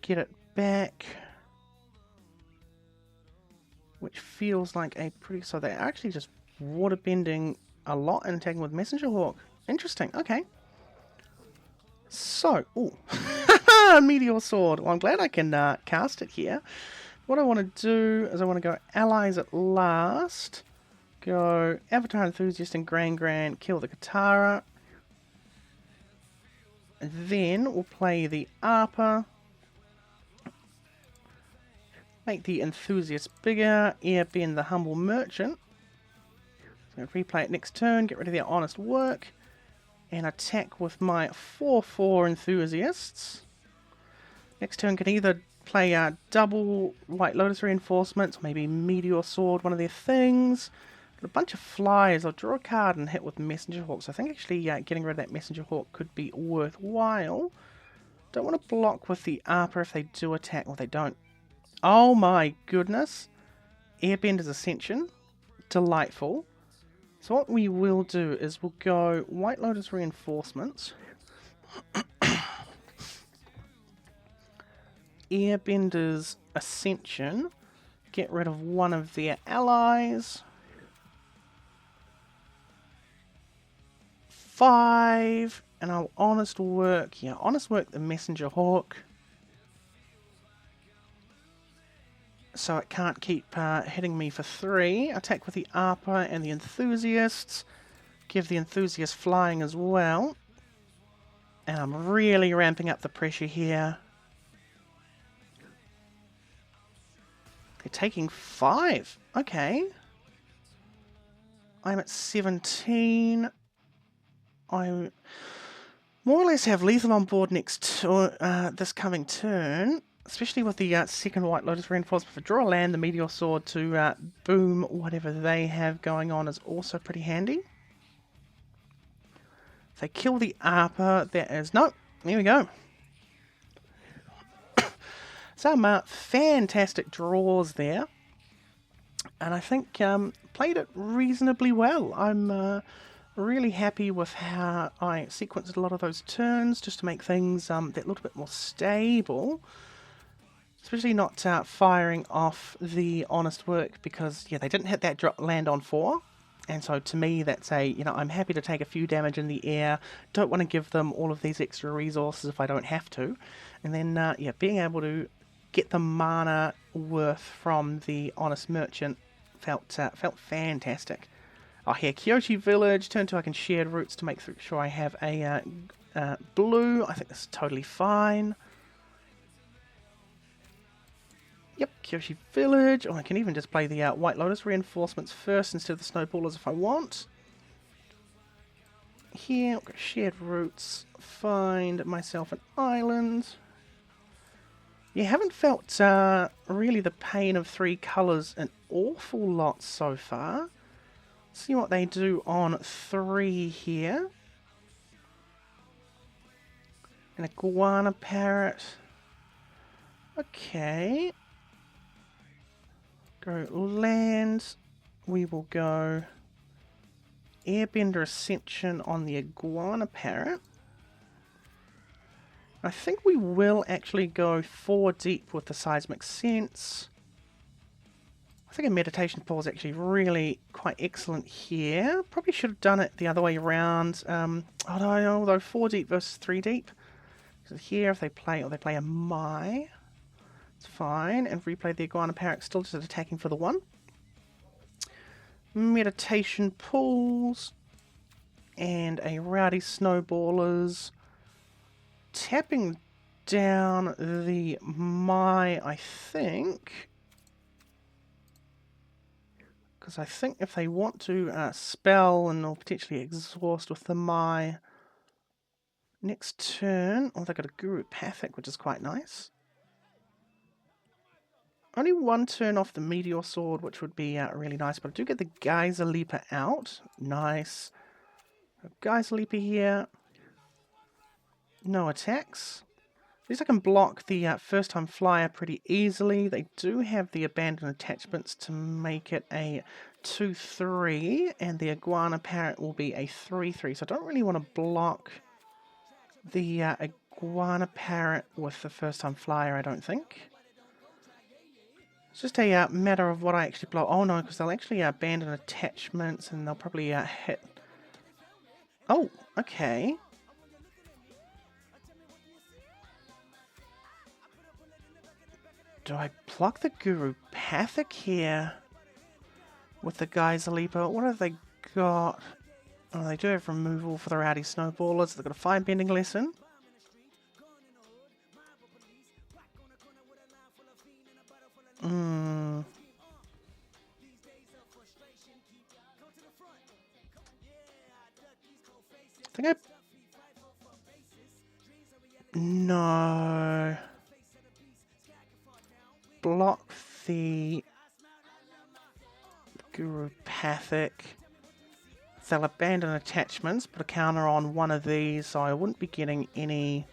Speaker 2: Get it back. Which feels like a pretty... so they're actually just waterbending a lot and attacking with Messenger Hawk. Interesting, okay. So, ooh. Meteor Sword. Well, I'm glad I can cast it here. What I want to do is I want to go allies at last. Go Avatar Enthusiast and Gran, kill the Katara. And then we'll play the ARPA. Make the Enthusiast bigger, airbend the Humble Merchant. So replay it next turn, get rid of their honest work, and attack with my 4/4 Enthusiasts. Next turn can either play double White Lotus reinforcements, or maybe Meteor Sword, one of their things. Got a bunch of flyers. I'll draw a card and hit with Messenger Hawk. So I think actually getting rid of that Messenger Hawk could be worthwhile. Don't want to block with the Arper if they do attack. Well, they don't. Oh my goodness. Airbender's Ascension. Delightful. So what we will do is we'll go White Lotus Reinforcements. Airbender's Ascension. Get rid of one of their allies. 5. And I'll Honest Work. Yeah, Honest Work the Messenger Hawk. So it can't keep hitting me for 3. Attack with the Arper and the Enthusiasts. Give the Enthusiast flying as well. And I'm really ramping up the pressure here. They're taking 5. Okay. I'm at 17. I more or less have lethal on board next this coming turn. Especially with the second White Lotus Reinforcement. If I draw a land, the Meteor Sword to boom whatever they have going on is also pretty handy. If they kill the Arper, there is... No, here we go. Some fantastic draws there. And I think played it reasonably well. I'm really happy with how I sequenced a lot of those turns just to make things that little bit more stable. Especially not firing off the Honest Work because, yeah, they didn't hit that land on 4. And so to me, that's I'm happy to take a few damage in the air. Don't want to give them all of these extra resources if I don't have to. And then, yeah, being able to get the mana worth from the Honest Merchant felt fantastic. Oh, here, Kyoshi Village. Turn 2, I can Shared Roots to make sure I have a blue. I think that's totally fine. Yep, Kyoshi Village. Oh, I can even just play the White Lotus Reinforcements first instead of the Snowballers if I want. Here, I'll go Shared Roots. Find myself an island. You haven't felt really the pain of 3 colours an awful lot so far. See what they do on 3 here. An Iguana Parrot. Okay. Go land. We will go Airbender Ascension on the Iguana Parrot. I think we will actually go 4 deep with the Seismic Sense. I think a Meditation Pool is actually really quite excellent here. Probably should have done it the other way around. Although 4 deep versus 3 deep. So here, if they play a Mai, it's fine. And replay the Iguana Parrot, still just attacking for the 1. Meditation Pools. And a Rowdy Snowballers. Tapping down the Mai, I think. Because I think if they want to spell and or potentially exhaust with the Mai next turn, they've got a Guru Pathic, which is quite nice. Only 1 turn off the Meteor Sword, which would be really nice, but I do get the Geyser Leaper out. Nice. Geyser Leaper here. No attacks. At least I can block the first time flyer pretty easily. They do have the abandoned attachments to make it a 2-3, and the Iguana Parrot will be a 3-3. So I don't really want to block the Iguana Parrot with the first time flyer, I don't think. It's just a matter of what I actually block. Oh no, because they'll actually abandon attachments and they'll probably hit. Oh, okay. Do I pluck the Guru Pathic here with the Geyser Leaper? What have they got? Oh, they do have removal for the Rowdy Snowballers. They've got a Fire Bending Lesson. I think No. Block the Guropathic. They'll abandon attachments, put a counter on one of these, so I wouldn't be getting any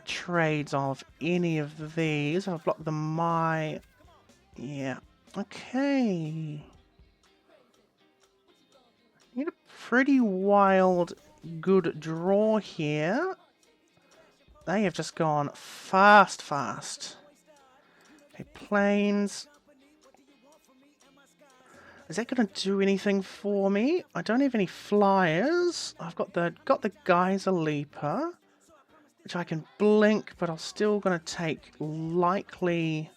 Speaker 2: trades of any of these. I'll block the my... Yeah. Okay. Need a pretty wild, good draw here. They have just gone fast. Okay, planes. Is that going to do anything for me? I don't have any flyers. I've got the Geyser Leaper, which I can blink, but I'm still going to take likely...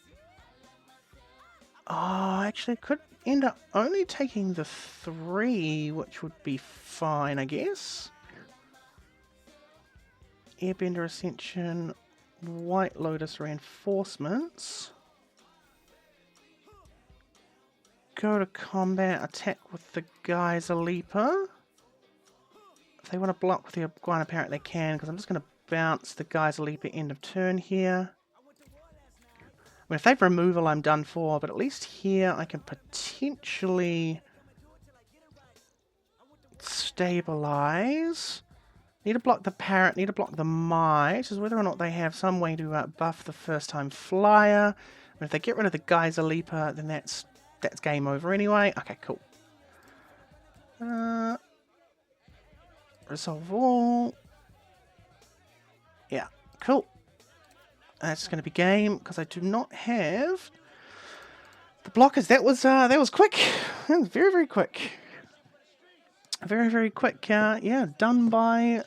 Speaker 2: Oh, actually, I could end up only taking the 3, which would be fine, I guess. Airbender Ascension, White Lotus Reinforcements. Go to combat, attack with the Geyser Leaper. If they want to block with the Iguana Parrot, they can, because I'm just going to bounce the Geyser Leaper end of turn here. I mean, if they've removal, I'm done for, but at least here I can potentially stabilize. Need to block the Parrot, need to block the Mai, which is whether or not they have some way to buff the first time flyer. And if they get rid of the Geyser Leaper, then that's game over anyway. Okay, cool. Resolve all. Yeah, cool. That's going to be game, because I do not have the blockers. That was quick. That was very, very quick. Very, very quick. Yeah, done by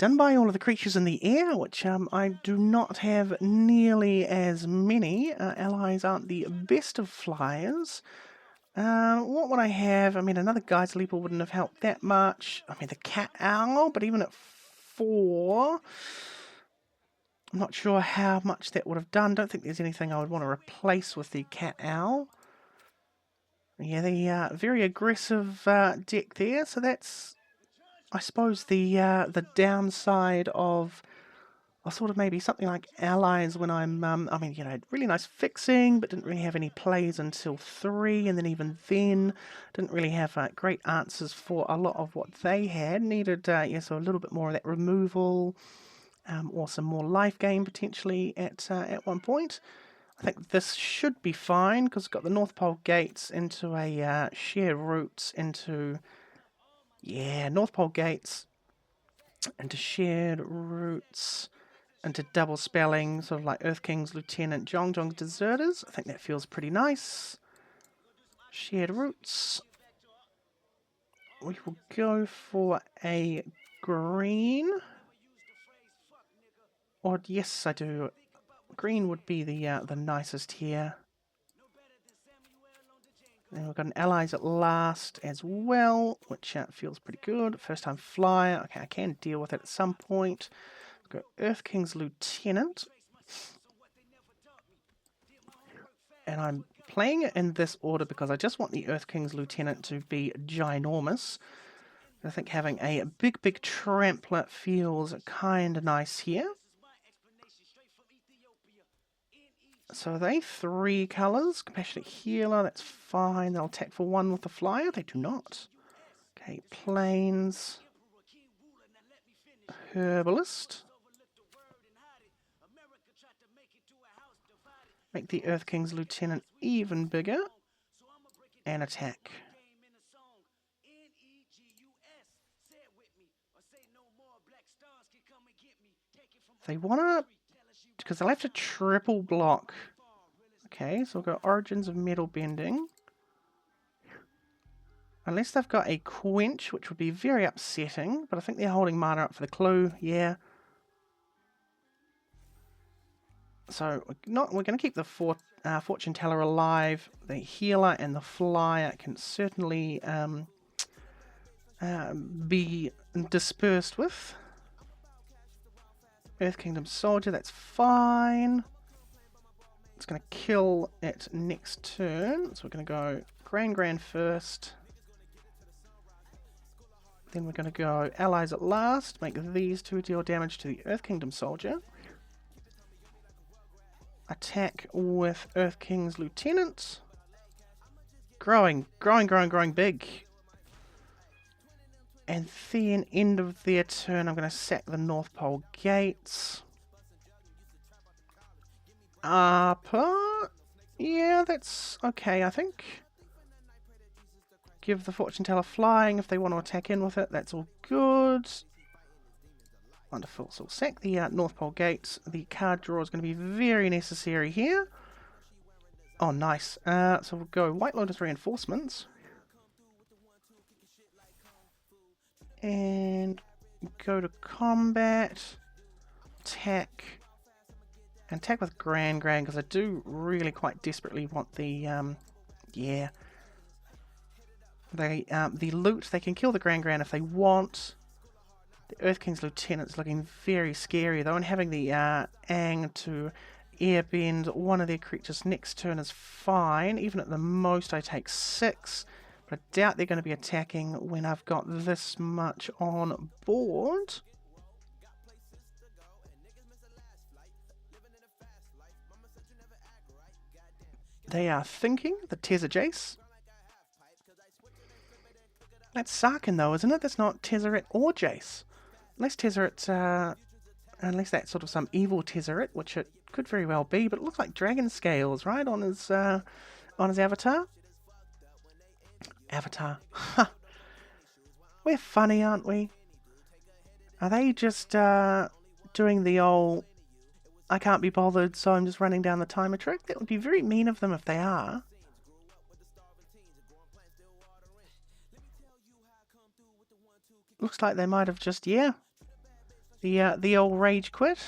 Speaker 2: all of the creatures in the air, which I do not have nearly as many. Allies aren't the best of flyers. What would I have? I mean, another Geyser Leaper wouldn't have helped that much. I mean, the Cat Owl, but even at 4... I'm not sure how much that would have done. Don't think there's anything I would want to replace with the Cat Owl. Yeah, the very aggressive deck there. So that's, I suppose, the downside of sort of maybe something like Allies when I'm, I mean, you know, really nice fixing, but didn't really have any plays until 3, and then even then didn't really have great answers for a lot of what they had. Needed, yeah, so a little bit more of that removal. Or some more life gain potentially at one point. I think this should be fine because it's got the North Pole gates into a shared routes into... Yeah, North Pole gates into shared routes into double spelling, sort of like Earth King's Lieutenant, Jongjong's Deserters. I think that feels pretty nice. Shared routes. We will go for a green. Or, yes, I do. Green would be the nicest here. Then we've got an Allies at Last as well, which feels pretty good. First time flyer. Okay, I can deal with it at some point. We've got Earth King's Lieutenant. And I'm playing it in this order because I just want the Earth King's Lieutenant to be ginormous. I think having a big trampler feels kind of nice here. So are they 3 colours? Compassionate Healer, that's fine. They'll attack for 1 with the flyer. They do not. Okay, Plains. Herbalist. Make the Earth King's Lieutenant even bigger. And attack. They want to... Because they'll have to triple block. Okay, so we'll go Origins of Metal Bending. Unless they've got a Quench, which would be very upsetting. But I think they're holding mana up for the clue. Yeah. So we're going to keep the Fortune Teller alive. The Healer and the Flyer can certainly be dispersed with. Earth Kingdom Soldier, that's fine. It's going to kill it next turn. So we're going to go Grand first. Then we're going to go Allies at Last. Make these 2 deal damage to the Earth Kingdom Soldier. Attack with Earth King's Lieutenant. growing big. And then end of their turn, I'm going to sack the North Pole gates. Upper? Yeah, that's okay, I think. Give the Fortune Teller flying if they want to attack in with it. That's all good. Wonderful. So we'll sack the North Pole gates. The card draw is going to be very necessary here. Oh, nice. So we'll go White Lotus Reinforcements. And go to combat. Attack. And attack with Grand because I do really quite desperately want the, yeah. The loot. They can kill the Grand if they want. The Earth King's Lieutenant's looking very scary though, and having the Ang to airbend one of their creatures next turn is fine. Even at the most I take 6, but I doubt they're going to be attacking when I've got this much on board. They are thinking the Tezza Jace. That's Sarkin though, isn't it? That's not Tezzeret or Jace. Unless Tezzeret, unless that's sort of some evil Tezzeret, which it could very well be, but it looks like dragon scales, right, on his avatar. Avatar. Ha! We're funny, aren't we? Are they just doing the old I can't be bothered, so I'm just running down the timer trick? That would be very mean of them if they are. Looks like they might have just, yeah. The old rage quit.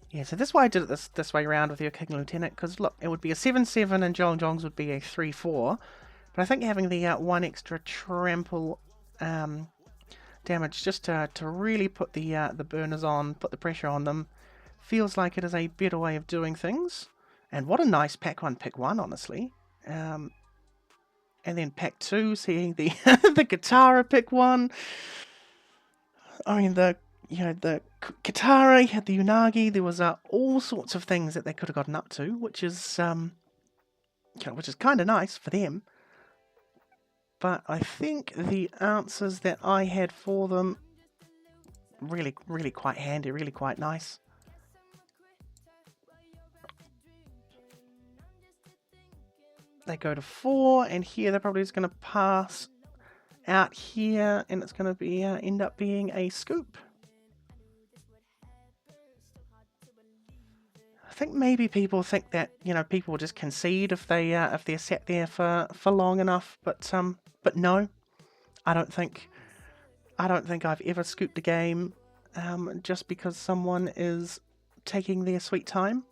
Speaker 2: Yeah, so that's why I did it this way around with your King Lieutenant, because look, it would be a 7-7 and Jong's would be a 3-4. But I think having the 1 extra trample damage just to really put the burners on, put the pressure on them, feels like it is a better way of doing things. And what a nice pack 1, pick 1, honestly. And then pack 2, seeing the the Katara pick 1. I mean, the Katara, you had the Unagi. There was all sorts of things that they could have gotten up to, which is kind of nice for them. But I think the answers that I had for them really quite handy, really quite nice. They go to 4, and here they're probably just going to pass out here, and it's going to be end up being a scoop. I think maybe people think that people will just concede if they're sat there for long enough, but no, I don't think I've ever scooped a game just because someone is taking their sweet time.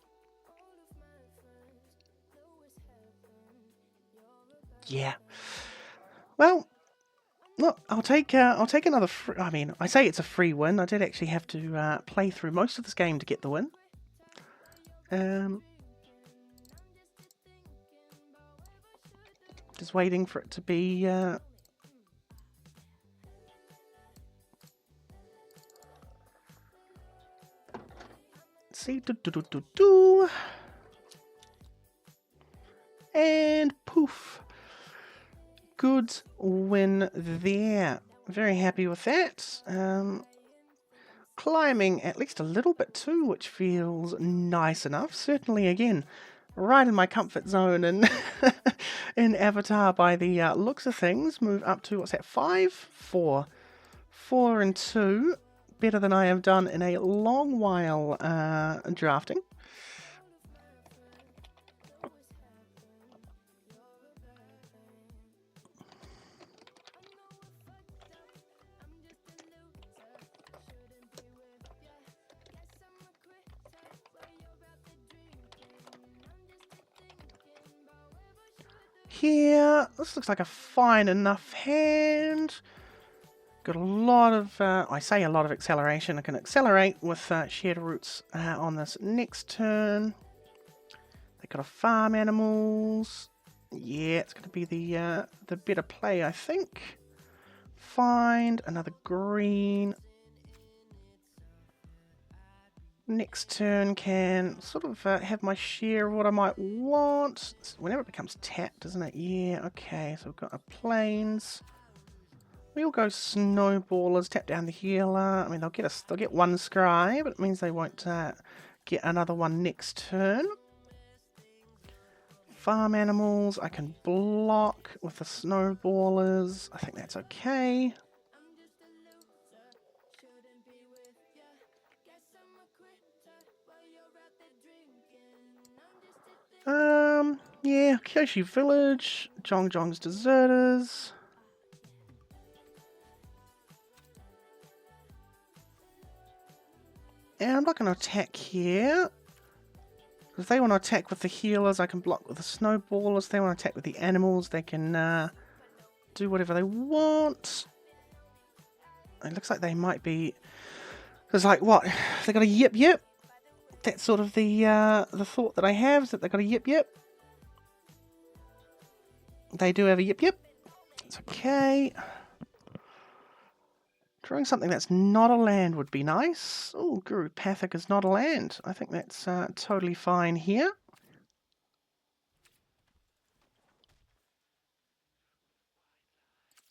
Speaker 2: Yeah. Well, look, I'll take another. I mean, I say it's a free win. I did actually have to play through most of this game to get the win. Just waiting for it to be. Let's see, and poof. Good win there. Very happy with that. Climbing at least a little bit too, which feels nice enough. Certainly, again, right in my comfort zone and in Avatar by the looks of things. Move up to, what's that, 5? 4. 4 and 2. Better than I have done in a long while drafting. Here, this looks like a fine enough hand. Got a lot of, I say a lot of acceleration. I can accelerate with Shared Roots on this next turn. They got a farm animals. Yeah, it's going to be the better play, I think. Find another green. Next turn can sort of have my share of what I might want. Whenever it becomes tapped, isn't it? Yeah, okay, so we've got our planes. We'll go snowballers, tap down the healer. I mean, they'll get one scry, but it means they won't get another one next turn. Farm animals, I can block with the snowballers. I think that's okay. Yeah, Kyoshi Village, Zhong's Deserters. And I'm not going to attack here. If they want to attack with the healers, I can block with the snowballers. If they want to attack with the animals, they can do whatever they want. It looks like they might be... It's like, what? They got a yip yip? That's sort of the thought that I have, is that they got a yip yip. They do have a yip yip. It's okay. Drawing something that's not a land would be nice. Oh, Guru Pathik is not a land. I think that's totally fine here.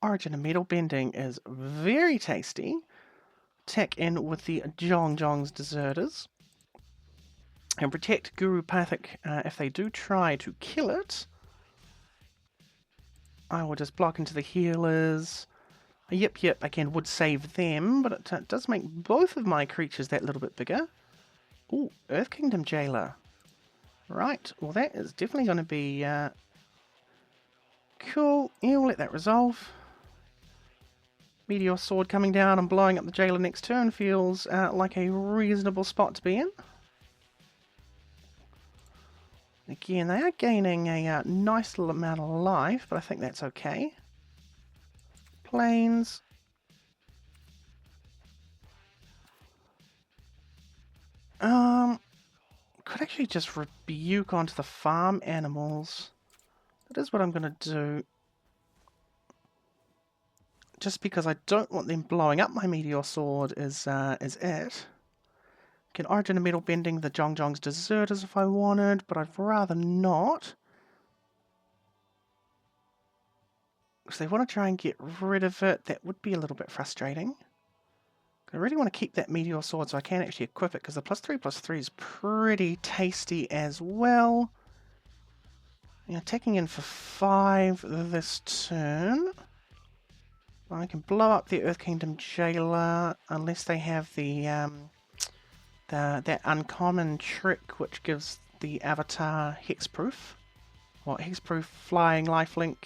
Speaker 2: Origin of Metal Bending is very tasty. Attack in with the Zhong's Deserters. And protect Guru Pathik if they do try to kill it. I will just block into the healers. A yip yip, again, would save them, but it does make both of my creatures that little bit bigger. Ooh, Earth Kingdom Jailer. Right, well that is definitely going to be cool. Yeah, we'll let that resolve. Meteor Sword coming down and blowing up the Jailer next turn feels like a reasonable spot to be in. Again, they are gaining a nice little amount of life, but I think that's okay. Planes. Could actually just rebuke onto the farm animals. That is what I'm going to do. Just because I don't want them blowing up my Meteor Sword is it. Can Origin of Metal Bending the Zhong's Deserters if I wanted, but I'd rather not. Because they want to try and get rid of it. That would be a little bit frustrating. I really want to keep that Meteor Sword so I can actually equip it, because the +3/+3 is pretty tasty as well. Yeah, attacking in for 5 this turn. I can blow up the Earth Kingdom Jailer unless they have that uncommon trick which gives the avatar hexproof. What, hexproof, flying, lifelink,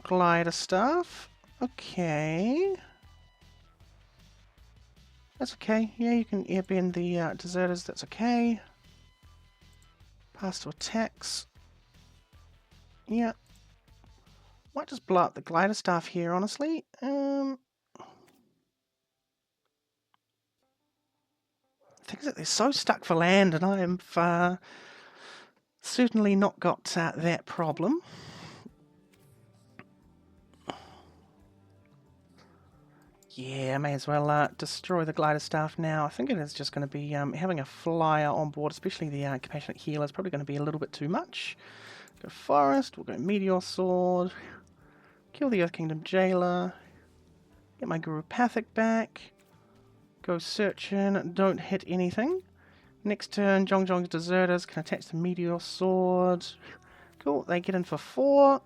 Speaker 2: glider stuff. Okay. That's okay. Yeah, you can airbend the deserters. That's okay. Pass to attacks. Yeah. Might just blow up the glider staff here, honestly. Things that they're so stuck for land, and I've certainly not got that problem. Yeah, I may as well destroy the glider staff now. I think it is just going to be having a flyer on board, especially the compassionate healer, is probably going to be a little bit too much. Go forest, we'll go Meteor Sword, kill the Earth Kingdom Jailer, get my Guru Pathik back, go searching, don't hit anything. Next turn, Zhong's Deserters can attach the Meteor Sword. Cool, they get in for 4.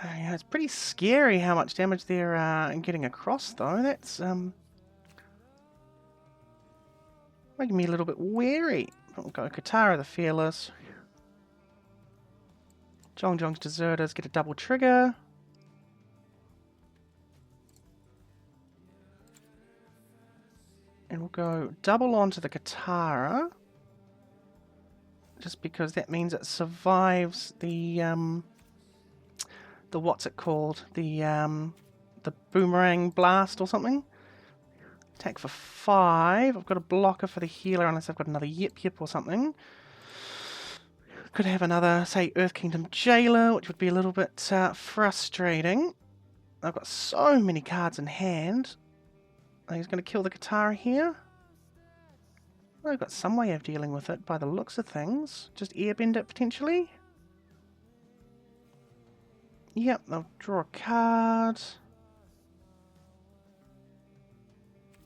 Speaker 2: Yeah, it's pretty scary how much damage they're getting across, though. That's making me a little bit wary. We'll go Katara the Fearless. Zhong's Deserters get a double trigger. And we'll go double onto the Katara. Just because that means it survives the what's it called? The boomerang blast or something. Attack for 5. I've got a blocker for the healer unless I've got another Yip Yip or something. Could have another, say, Earth Kingdom Jailer, which would be a little bit frustrating. I've got so many cards in hand. I think he's going to kill the Katara here. I've got some way of dealing with it by the looks of things. Just airbend it potentially. Yep, I'll draw a card.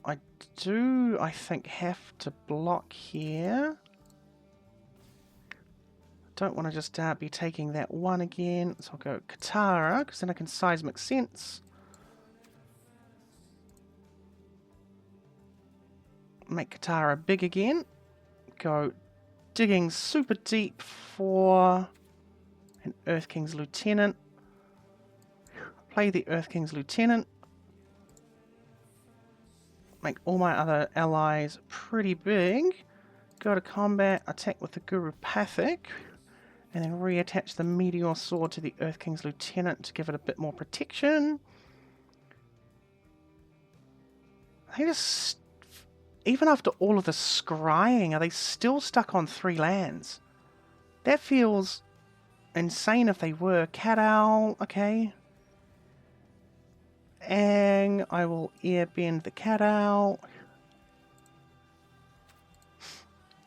Speaker 2: I do, I think, have to block here. Don't want to just be taking that one again. So I'll go Katara, because then I can seismic sense. Make Katara big again. Go digging super deep for an Earth King's Lieutenant. Play the Earth King's Lieutenant. Make all my other allies pretty big. Go to combat, attack with the Gurupathic. And then reattach the Meteor Sword to the Earth King's Lieutenant to give it a bit more protection. They just... Even after all of the scrying, are they still stuck on 3 lands? That feels insane if they were. Cat Owl, okay. And I will airbend the Cat Owl.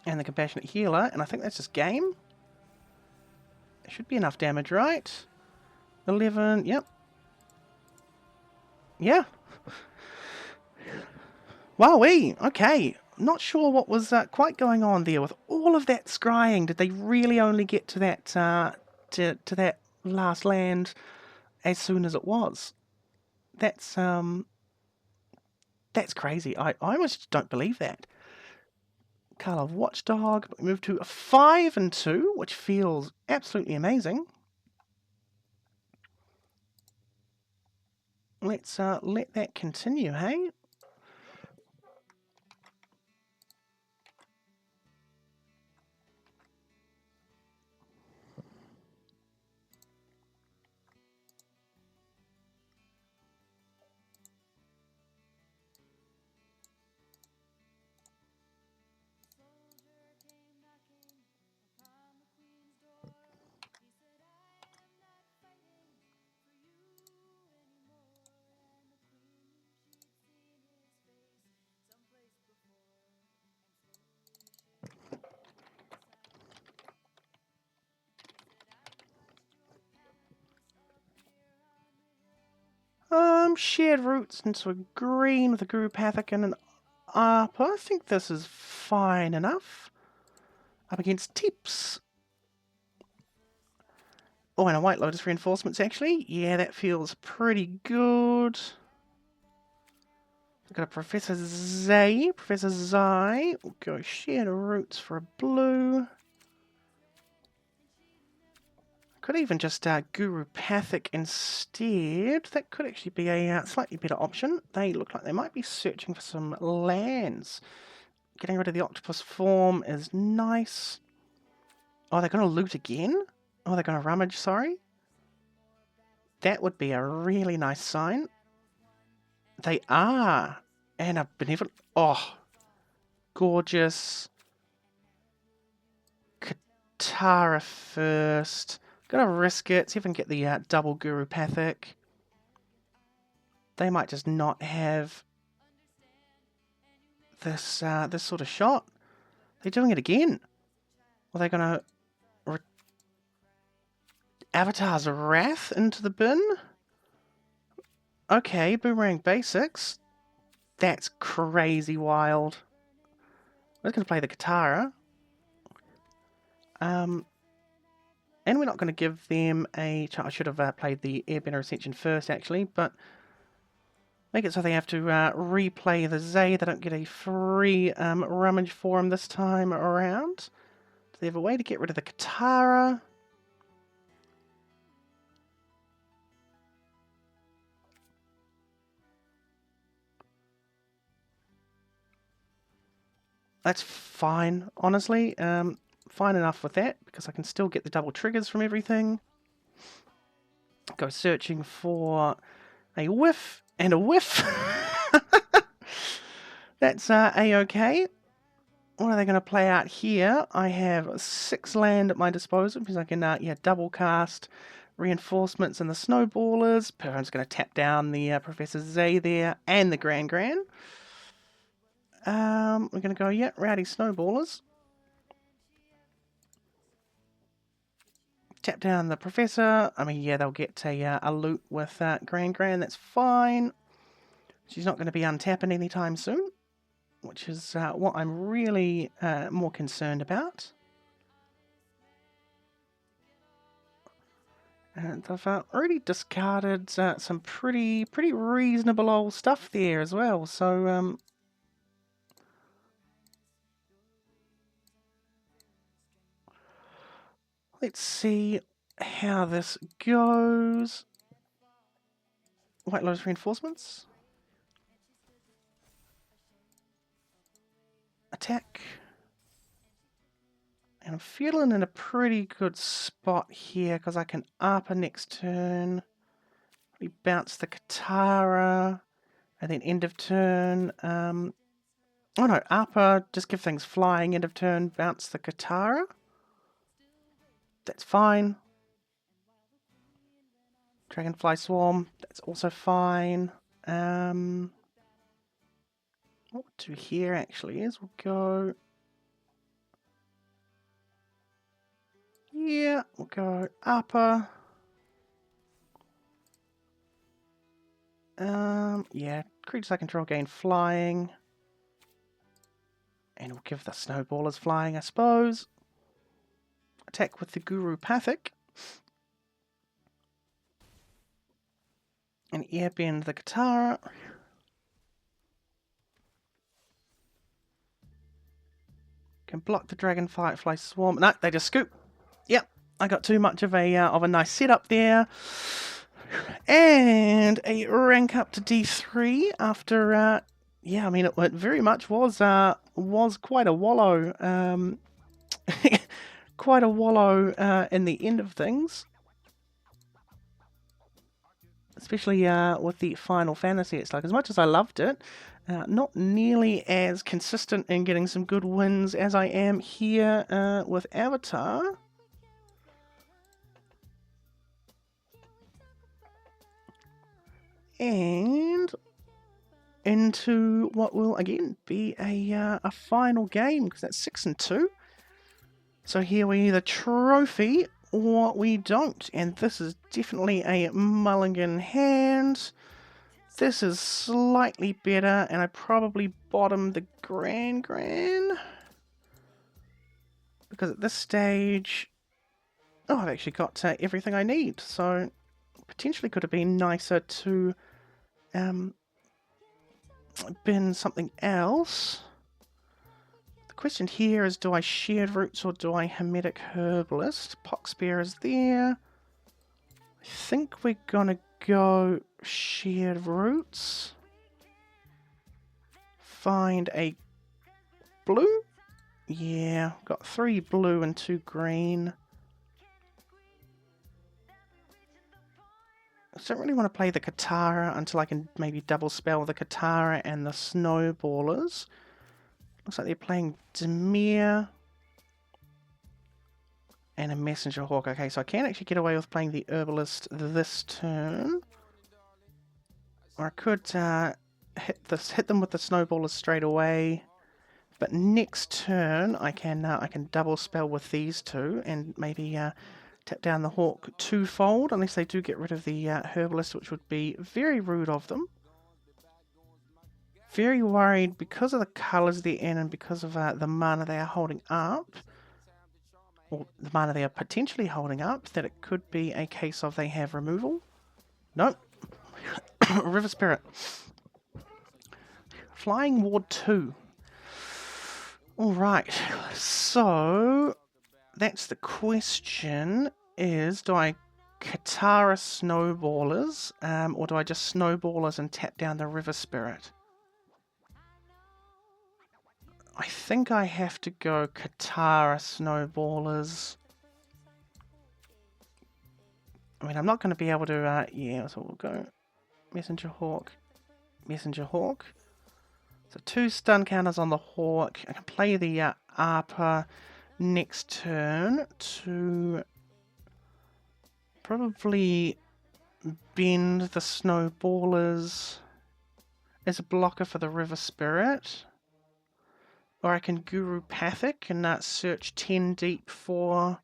Speaker 2: And the Compassionate Healer, and I think that's just game. There should be enough damage, right? 11, yep. Yeah. Wowee, okay. Not sure what was quite going on there with all of that scrying. Did they really only get to that to that last land as soon as it was? That's crazy. I almost don't believe that. Call of Watchdog, but we move to a 5 and 2, which feels absolutely amazing. Let's let that continue, hey? Shared roots into a green with a Gurupathic and an Pauper. I think this is fine enough. Up against Tips. Oh, and a White Lotus reinforcements, actually. Yeah, that feels pretty good. We've got a Professor Zai. Professor Zai. We'll go shared roots for a blue. Could even just Gurupathic instead. That could actually be a slightly better option. They look like they might be searching for some lands. Getting rid of the octopus form is nice. Oh, they're going to loot again? Oh, they're going to rummage, sorry. That would be a really nice sign. They are. And a benevolent... Oh, gorgeous. Katara first. Gonna risk it, see if I can get the double Gurupathic. They might just not have this this sort of shot. They're doing it again. Are they gonna Avatar's Wrath into the bin? Okay, Boomerang Basics. That's crazy wild. I'm just gonna play the Katara. And we're not going to give them a... I should have played the Airbender Ascension first, actually, but make it so they have to replay the Zay. They don't get a free rummage for them this time around. Do they have a way to get rid of the Katara? That's fine, honestly. Fine enough with that, because I can still get the double triggers from everything. Go searching for a whiff and a whiff. That's a-okay. What are they going to play out here? I have 6 land at my disposal, because I can double cast reinforcements and the snowballers. Perham's going to tap down the Professor Z there and the Grand. We're going to go, yeah, rowdy snowballers. Tap down the Professor. I mean, yeah, they'll get a loot with Grand. That's fine. She's not going to be untapping anytime soon, which is what I'm really more concerned about. And I've already discarded some pretty reasonable old stuff there as well. So let's see how this goes. White Lotus reinforcements. Attack. And I'm feeling in a pretty good spot here because I can ARPA next turn. We bounce the Katara. And then end of turn. Oh no, ARPA, just give things flying. End of turn, bounce the Katara. That's fine. Dragonfly Swarm, that's also fine. What we'll do here actually is we'll go... Yeah, we'll go ARPA. Yeah, creatures I control gain flying. And we'll give the snowballers flying, I suppose. Attack with the Guru Pathic. And airbend the Katara. Can block the Dragonfly Swarm. No, they just scoop. Yep, I got too much of a nice setup there. And a rank up to D3 after, yeah, I mean, it very much was quite a wallow, quite a wallow in the end of things. Especially with the Final Fantasy. It's like, as much as I loved it, not nearly as consistent in getting some good wins as I am here with Avatar. And into what will again be a final game, because that's 6-2. So here we either trophy or we don't, and this is definitely a mulligan hand. This is slightly better, and I probably bottomed the Grand, because at this stage, oh, I've actually got everything I need, so potentially could have been nicer to bin something else. The question here is, do I Shared Roots or do I Hermetic Herbalist? Poxbear is there. I think we're gonna go Shared Roots. Find a blue? Yeah, got 3 blue and 2 green. I don't really want to play the Katara until I can maybe double spell the Katara and the Snowballers. Looks like they're playing Demir and a Messenger Hawk. Okay, so I can actually get away with playing the Herbalist this turn. Or I could hit them with the Snowballers straight away. But next turn I can double spell with these two and maybe tap down the Hawk twofold, unless they do get rid of the Herbalist, which would be very rude of them. Very worried because of the colours they're in and because of the mana they are holding up, or the mana they are potentially holding up, that it could be a case of they have removal. Nope. River Spirit. Flying Ward 2. Alright, so that's the question, is do I Katara Snowballers, or do I just Snowballers and tap down the River Spirit? I think I have to go Katara Snowballers. I mean, I'm not going to be able to, yeah, so we'll go Messenger Hawk. So 2 stun counters on the Hawk. I can play the ARPA next turn to Probably bend the Snowballers as a blocker for the River Spirit. Or I can Guru Pathic and search 10 deep for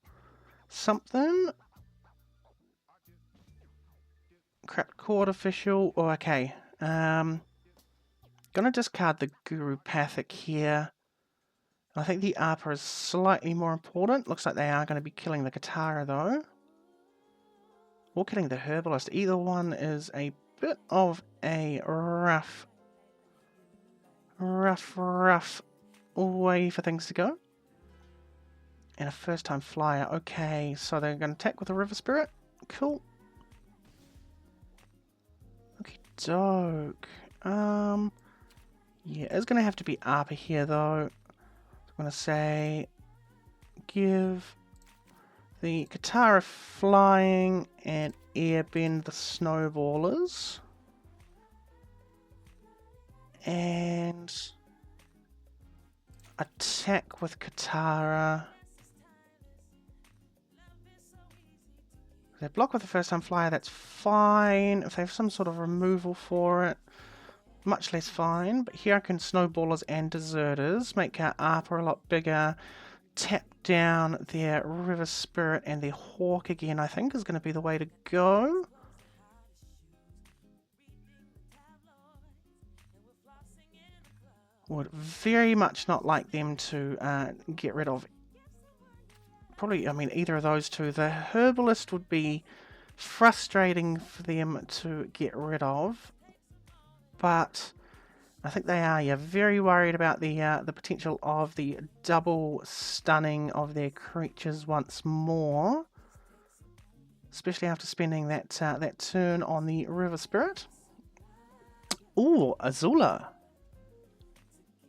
Speaker 2: something. Crap Court Official. Oh, okay. Gonna discard the Guru Pathic here. I think the Arpa is slightly more important. Looks like they are going to be killing the Katara though. Or killing the Herbalist. Either one is a bit of a rough way for things to go. And a first time flyer. Okay, so they're going to attack with a River Spirit. Cool. Okay, doke. Yeah, it's going to have to be Arpa here though. I'm going to say give the Katara flying and airbend the Snowballers. And attack with Katara. If they block with the first time flyer, that's fine. If they have some sort of removal for it, much less fine. But here I can Snowballers and Deserters, make our Arpa a lot bigger, tap down their River Spirit and their Hawk again, I think is going to be the way to go. Would very much not like them to get rid of. Probably, I mean, either of those two. The Herbalist would be frustrating for them to get rid of. But I think they are, yeah, very worried about the potential of the double stunning of their creatures once more. Especially after spending that turn on the River Spirit. Ooh, Azula.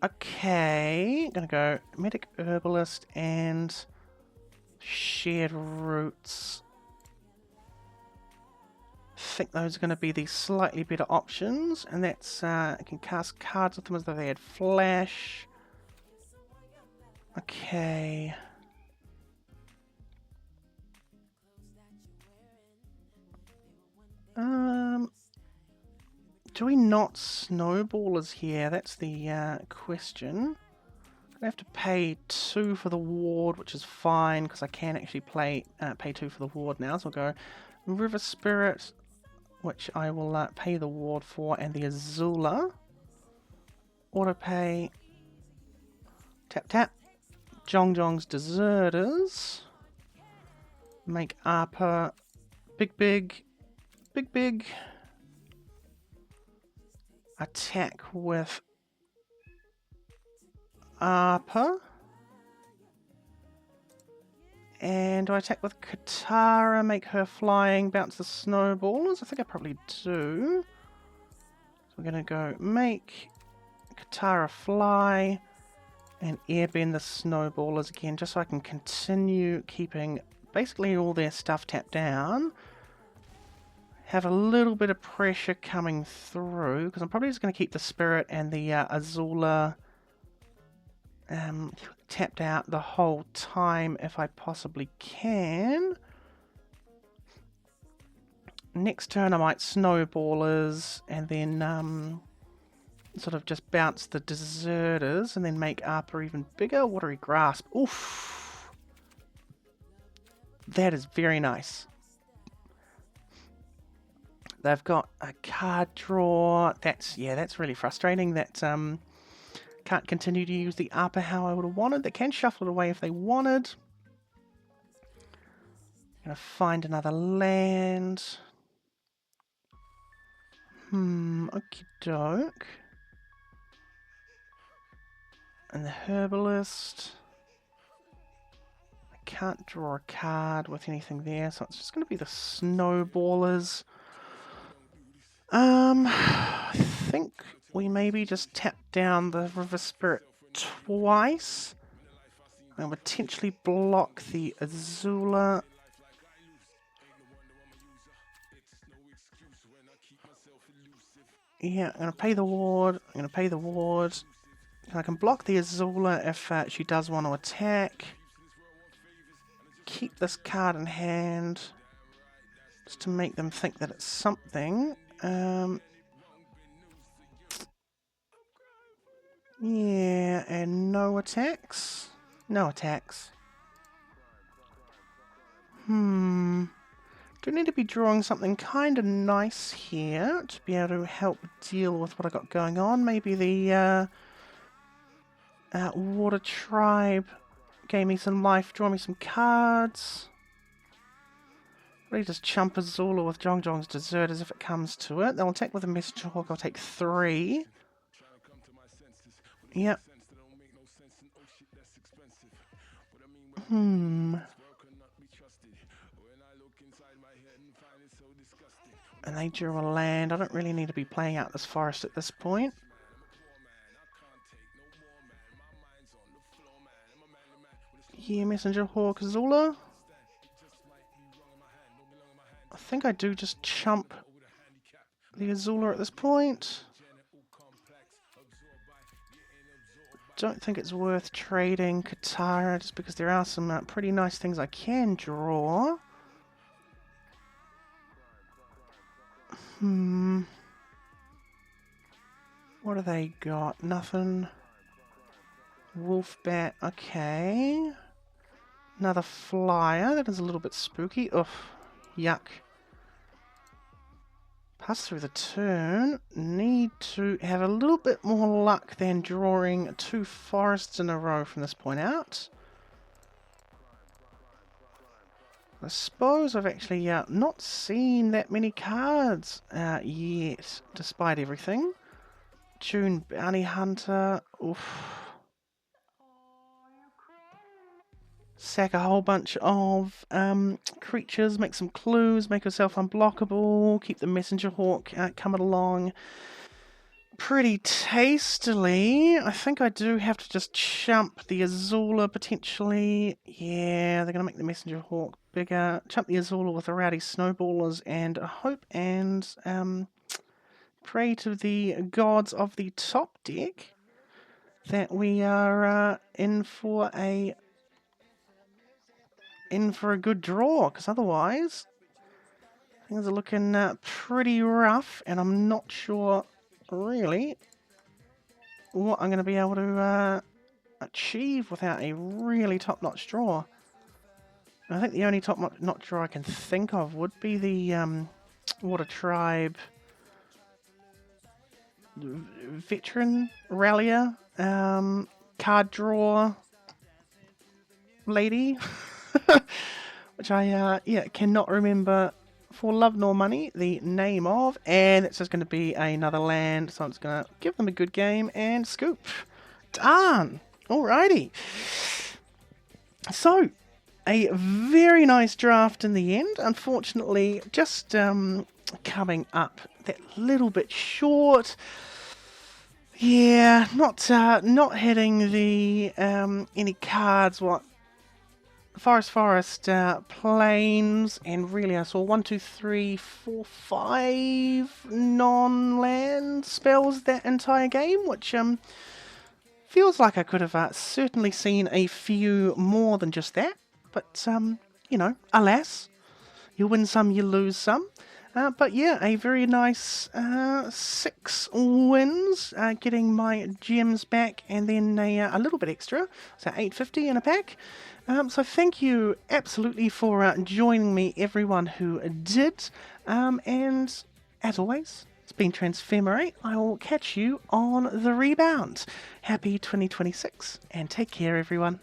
Speaker 2: Okay, gonna go Medic Herbalist and Shared Roots. I think those are going to be the slightly better options, and that's I can cast cards with them as though they had flash. Okay. Do we not Snowballers here? That's the question. I have to pay 2 for the ward, which is fine because I can actually pay 2 for the ward now. So I'll go River Spirit, which I will pay the ward for, and the Azula. Auto pay. Tap tap. Jong's Deserters. Make Arpa big. Attack with Arpa. And do I attack with Katara, make her flying, bounce the Snowballers? I think I probably do. So we're going to go make Katara fly and airbend the Snowballers again, just so I can continue keeping basically all their stuff tapped down. Have a little bit of pressure coming through, because I'm probably just going to keep the Spirit and the Azula tapped out the whole time if I possibly can. Next turn I might Snowballers and then sort of just bounce the Deserters and then make Arpa even bigger. Watery Grasp. Oof. That is very nice. They've got a card draw. That's really frustrating. That can't continue to use the Arpa how I would have wanted. They can shuffle it away if they wanted. Gonna find another land. Okie doke. And the Herbalist. I can't draw a card with anything there, so it's just gonna be the Snowballers. I think we maybe just tap down the River Spirit twice and potentially block the Azula. Yeah, I'm going to pay the ward. I can block the Azula if she does want to attack. Keep this card in hand. just to make them think that it's something. Yeah, and no attacks. No attacks. Do need to be drawing something kind of nice here to be able to help deal with what I got going on. Maybe the Water Tribe gave me some life, draw me some cards. Really just chump Azula with Jongjong's Dessert as if it comes to it. They'll attack with a Messenger Hawk, I'll take 3. Yep. And they drew a land. I don't really need to be playing out this forest at this point. Yeah, Messenger Hawk Azula. I think I do just chump the Azula at this point. Don't think it's worth trading Katara just because there are some pretty nice things I can draw. What do they got? Nothing. Wolfbat, okay. Another flyer, that is a little bit spooky. Ugh, yuck. Pass through the turn. Need to have a little bit more luck than drawing 2 forests in a row from this point out. I suppose I've actually not seen that many cards yet, despite everything. June Bounty Hunter. Oof. Sack a whole bunch of creatures, make some clues, make yourself unblockable, keep the Messenger Hawk coming along pretty tastily. I think I do have to just chump the Azula potentially. Yeah, they're going to make the Messenger Hawk bigger. Chump the Azula with the Rowdy Snowballers and hope and pray to the gods of the top deck that we are in for a good draw, because otherwise things are looking pretty rough, and I'm not sure really what I'm going to be able to achieve without a really top-notch draw. I think the only top-notch draw I can think of would be the Water Tribe Veteran Rallier card draw lady. Which I cannot remember for love nor money the name of, and it's just going to be another land, so I'm just going to give them a good game and scoop. Darn! Alrighty. So, a very nice draft in the end. Unfortunately, just coming up that little bit short. Yeah, not hitting the any cards what Forest, Plains, and really I saw 1, 2, 3, 4, 5 non-land spells that entire game, which feels like I could have certainly seen a few more than just that, but you know, alas, you win some, you lose some. But yeah, a very nice 6 wins, getting my gems back and then a little bit extra, so 850 in a pack. So thank you absolutely for joining me, everyone who did. And as always, it's been Transphemerate. I will catch you on the rebound. Happy 2026 and take care, everyone.